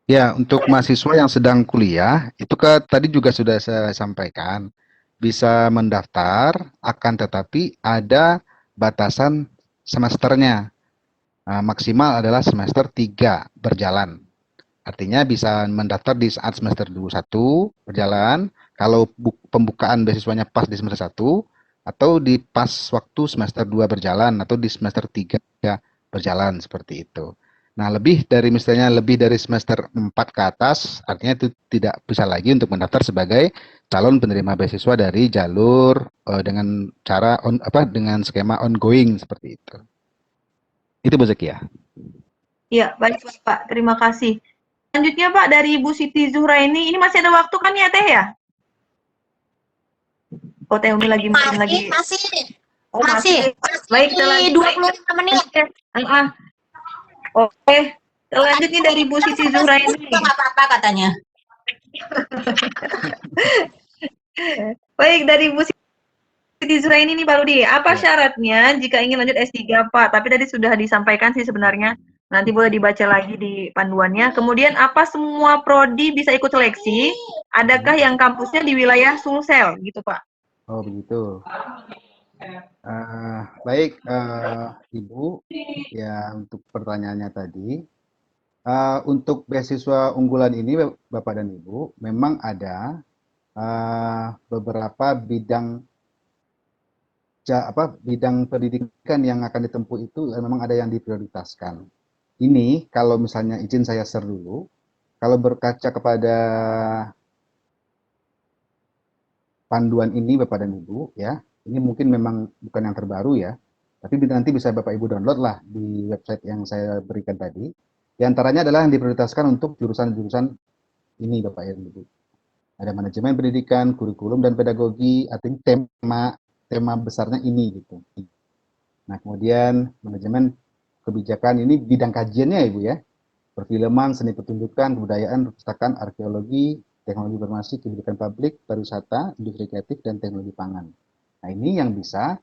Ya, untuk mahasiswa yang sedang kuliah, itu tadi juga sudah saya sampaikan, bisa mendaftar, akan tetapi ada batasan semesternya. Maksimal adalah semester 3 berjalan. Artinya bisa mendaftar di saat semester 1 berjalan, kalau pembukaan beasiswanya pas di semester 1, atau di pas waktu semester 2 berjalan, atau di semester 3 berjalan, seperti itu. Nah, lebih dari semester 4 ke atas, artinya itu tidak bisa lagi untuk mendaftar sebagai calon penerima beasiswa dari jalur dengan cara dengan skema ongoing seperti itu. Itu Bu Zakia. Iya, baik Pak. Terima kasih. Selanjutnya Pak dari Ibu Siti Zuhra ini masih ada waktu kan ya Teh ya? Oh Teh Umi lagi masih. Baik, kita lanjut. 25 menit. Oke, selanjutnya dari Bu Siti Zuhra ini. Nggak apa-apa katanya. Baik, dari Bu Siti Zuhra ini nih Pak Rudi, apa syaratnya jika ingin lanjut S3 Pak? Tapi tadi sudah disampaikan sih sebenarnya, nanti boleh dibaca lagi di panduannya. Kemudian apa semua prodi bisa ikut seleksi? Adakah yang kampusnya di wilayah Sulsel gitu Pak? Oh begitu. Baik Ibu, ya untuk pertanyaannya tadi, untuk beasiswa unggulan ini Bapak dan Ibu, memang ada beberapa bidang pendidikan yang akan ditempuh itu memang ada yang diprioritaskan. Ini kalau misalnya izin saya share dulu, kalau berkaca kepada panduan ini Bapak dan Ibu ya, ini mungkin memang bukan yang terbaru ya, tapi nanti bisa Bapak Ibu download lah di website yang saya berikan tadi. Di antaranya adalah yang diprioritaskan untuk jurusan-jurusan ini Bapak Ibu. Ada manajemen pendidikan, kurikulum dan pedagogi, artinya tema besarnya ini gitu. Nah, kemudian manajemen kebijakan ini bidang kajiannya Ibu ya. perfilman, seni pertunjukan, kebudayaan, perpustakaan, arkeologi, teknologi informasi, kebijakan publik, pariwisata, industri kreatif, dan teknologi pangan. Nah, ini yang bisa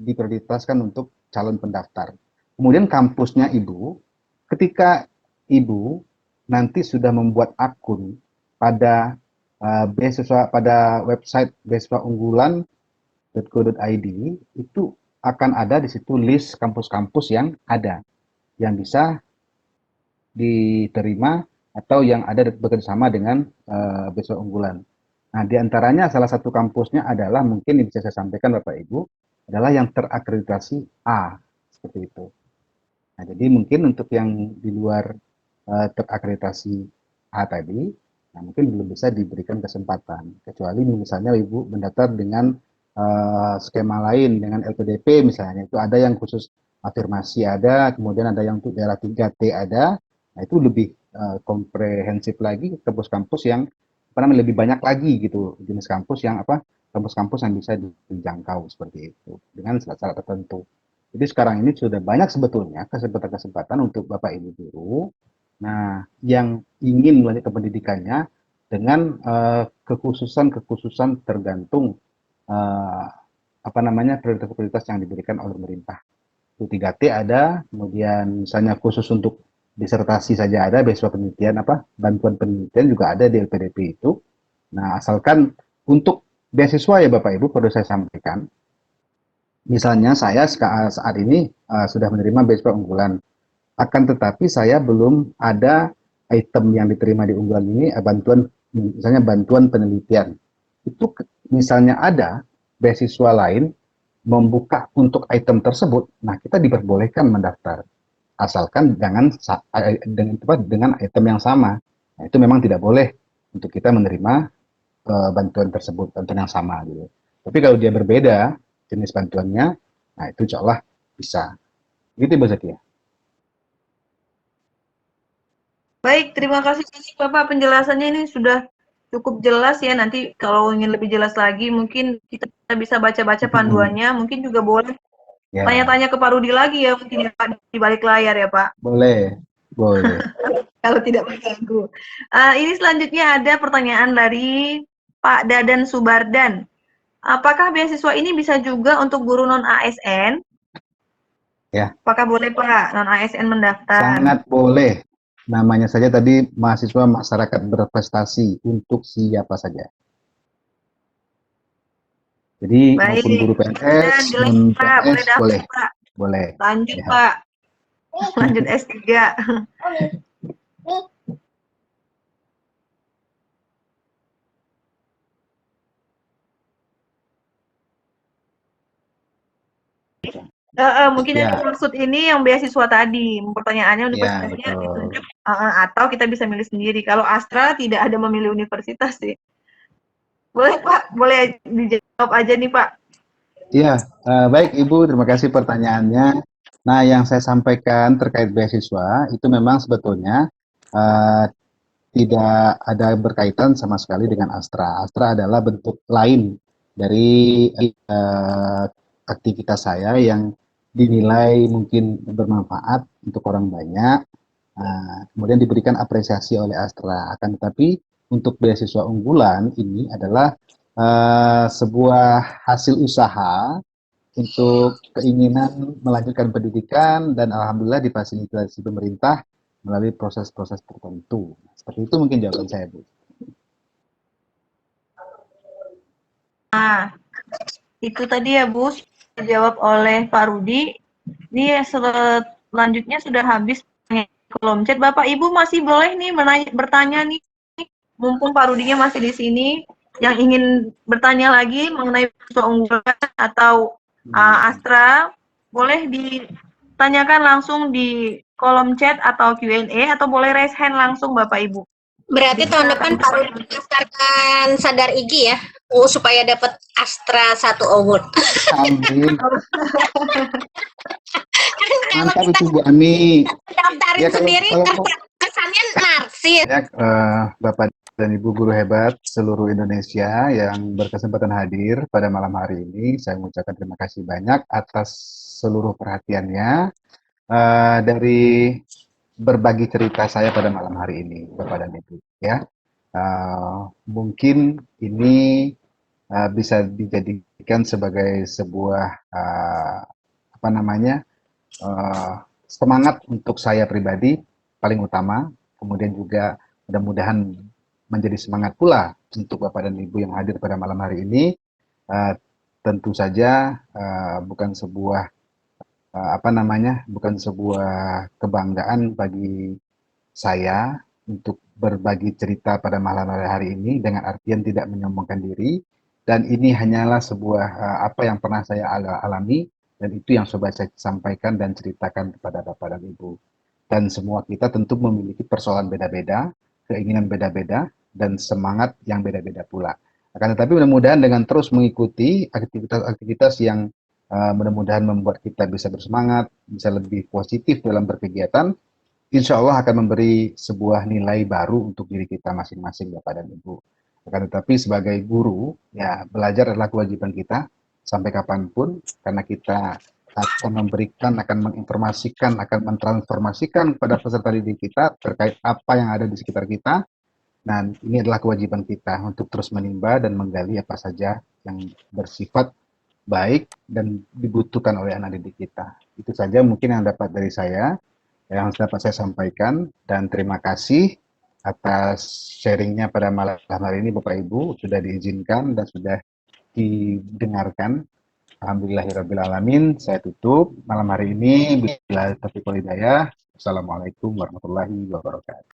diprioritaskan untuk calon pendaftar. Kemudian kampusnya Ibu, ketika Ibu nanti sudah membuat akun pada beasiswa, pada website beasiswa unggulan.co.id, itu akan ada di situ list kampus-kampus yang ada, yang bisa diterima atau yang ada bekerjasama dengan beasiswa unggulan. Nah, diantaranya salah satu kampusnya adalah, mungkin yang bisa saya sampaikan Bapak Ibu, adalah yang terakreditasi A, seperti itu. Nah, jadi mungkin untuk yang di luar terakreditasi A tadi, nah mungkin belum bisa diberikan kesempatan, kecuali misalnya Ibu mendaftar dengan skema lain, dengan LPDP misalnya, itu ada yang khusus afirmasi ada, kemudian ada yang untuk daerah 3T ada. Nah, itu lebih komprehensif lagi, kampus-kampus yang lebih banyak lagi gitu, jenis kampus yang kampus-kampus yang bisa dijangkau seperti itu dengan syarat-syarat tertentu. Jadi sekarang ini sudah banyak sebetulnya kesempatan-kesempatan untuk Bapak Ibu guru, nah, yang ingin melanjutkan pendidikannya dengan kekhususan-kekhususan tergantung prioritas-prioritas yang diberikan oleh pemerintah. Itu 3T ada, kemudian misalnya khusus untuk disertasi saja ada, beasiswa penelitian bantuan penelitian juga ada di LPDP itu. Nah, asalkan untuk beasiswa ya Bapak Ibu, perlu saya sampaikan, misalnya saya saat ini sudah menerima beasiswa unggulan, akan tetapi saya belum ada item yang diterima di unggulan ini, misalnya bantuan penelitian. Itu misalnya ada beasiswa lain membuka untuk item tersebut, nah kita diperbolehkan mendaftar, asalkan dengan item yang sama. Nah, itu memang tidak boleh untuk kita menerima bantuan tersebut, bantuan yang sama gitu. Tapi kalau dia berbeda jenis bantuannya, nah itu insya Allah bisa. Gitu Ibu Zakia. Baik, terima kasih Bapak, penjelasannya ini sudah cukup jelas ya. Nanti kalau ingin lebih jelas lagi, mungkin kita bisa baca-baca panduannya. Mungkin juga boleh Ya, tanya-tanya ke Pak Rudi lagi ya, mungkin ya Pak, di balik layar ya Pak. boleh. Kalau tidak mengganggu. Ini selanjutnya ada pertanyaan dari Pak Dadan Subardan. Apakah beasiswa ini bisa juga untuk guru non-ASN? Ya. Apakah boleh Pak non-ASN mendaftar? Sangat boleh. Namanya saja tadi mahasiswa masyarakat berprestasi untuk siapa saja. Jadi maupun guru PNS, non PNS boleh. Pak. Boleh. Lanjut Ya. Pak. Lanjut S3. Mungkin yang dimaksud ini yang beasiswa tadi, pertanyaannya universitasnya ditunjuk, atau kita bisa milih sendiri. Kalau Astra tidak ada memilih universitas sih. Boleh Pak, boleh dijawab aja nih Pak. Iya, baik Ibu, terima kasih pertanyaannya. Nah, yang saya sampaikan terkait beasiswa itu memang sebetulnya tidak ada berkaitan sama sekali dengan Astra. Astra adalah bentuk lain dari aktivitas saya yang dinilai mungkin bermanfaat untuk orang banyak, kemudian diberikan apresiasi oleh Astra. Akan tetapi untuk beasiswa unggulan ini adalah sebuah hasil usaha untuk keinginan melanjutkan pendidikan, dan alhamdulillah difasilitasi pemerintah melalui proses-proses tertentu. Seperti itu mungkin jawaban saya, Bu. Nah, itu tadi ya Bu, dijawab oleh Pak Rudi. Ini selanjutnya sudah habis kolom chat. Bapak Ibu masih boleh nih bertanya nih, mumpung Pak Rudinya masih di sini, yang ingin bertanya lagi mengenai beasiswa unggulan atau Astra, boleh ditanyakan langsung di kolom chat atau Q&A, atau boleh raise hand langsung Bapak Ibu. Berarti tahun depan Pak Rudi mendaftarkan Sadar Igi ya, supaya dapat Astra 1 award. Amin. Mantap itu Bu Ani. Daftarin sendiri kesannya narsis. Banyak Bapak dan Ibu guru hebat seluruh Indonesia yang berkesempatan hadir pada malam hari ini. Saya mengucapkan terima kasih banyak atas seluruh perhatiannya. Dari berbagi cerita saya pada malam hari ini, Bapak dan Ibu. Ya, mungkin ini bisa dijadikan sebagai sebuah apa namanya semangat untuk saya pribadi paling utama, kemudian juga mudah-mudahan menjadi semangat pula untuk Bapak dan Ibu yang hadir pada malam hari ini. Tentu saja bukan sebuah apa namanya, bukan sebuah kebanggaan bagi saya untuk berbagi cerita pada malam hari ini dengan artian tidak menyombongkan diri, dan ini hanyalah sebuah apa yang pernah saya alami, dan itu yang coba saya sampaikan dan ceritakan kepada Bapak dan Ibu. Dan semua kita tentu memiliki persoalan beda-beda, keinginan beda-beda, dan semangat yang beda-beda pula. Akan tetapi mudah-mudahan dengan terus mengikuti aktivitas-aktivitas yang mudah-mudahan membuat kita bisa bersemangat, bisa lebih positif dalam berkegiatan, insya Allah akan memberi sebuah nilai baru untuk diri kita masing-masing, Bapak dan Ibu. Akan tetapi sebagai guru, ya belajar adalah kewajiban kita sampai kapanpun, karena kita akan memberikan, akan menginformasikan, akan mentransformasikan kepada peserta didik kita terkait apa yang ada di sekitar kita. Dan ini adalah kewajiban kita untuk terus menimba dan menggali apa saja yang bersifat baik dan dibutuhkan oleh anak didik kita. Itu saja mungkin yang dapat dari saya, yang dapat saya sampaikan, dan terima kasih atas sharingnya pada malam hari ini Bapak Ibu, sudah diizinkan dan sudah didengarkan. Alhamdulillahirrabbilalamin, saya tutup malam hari ini. Bila taufiq wal hidayah. Assalamualaikum warahmatullahi wabarakatuh.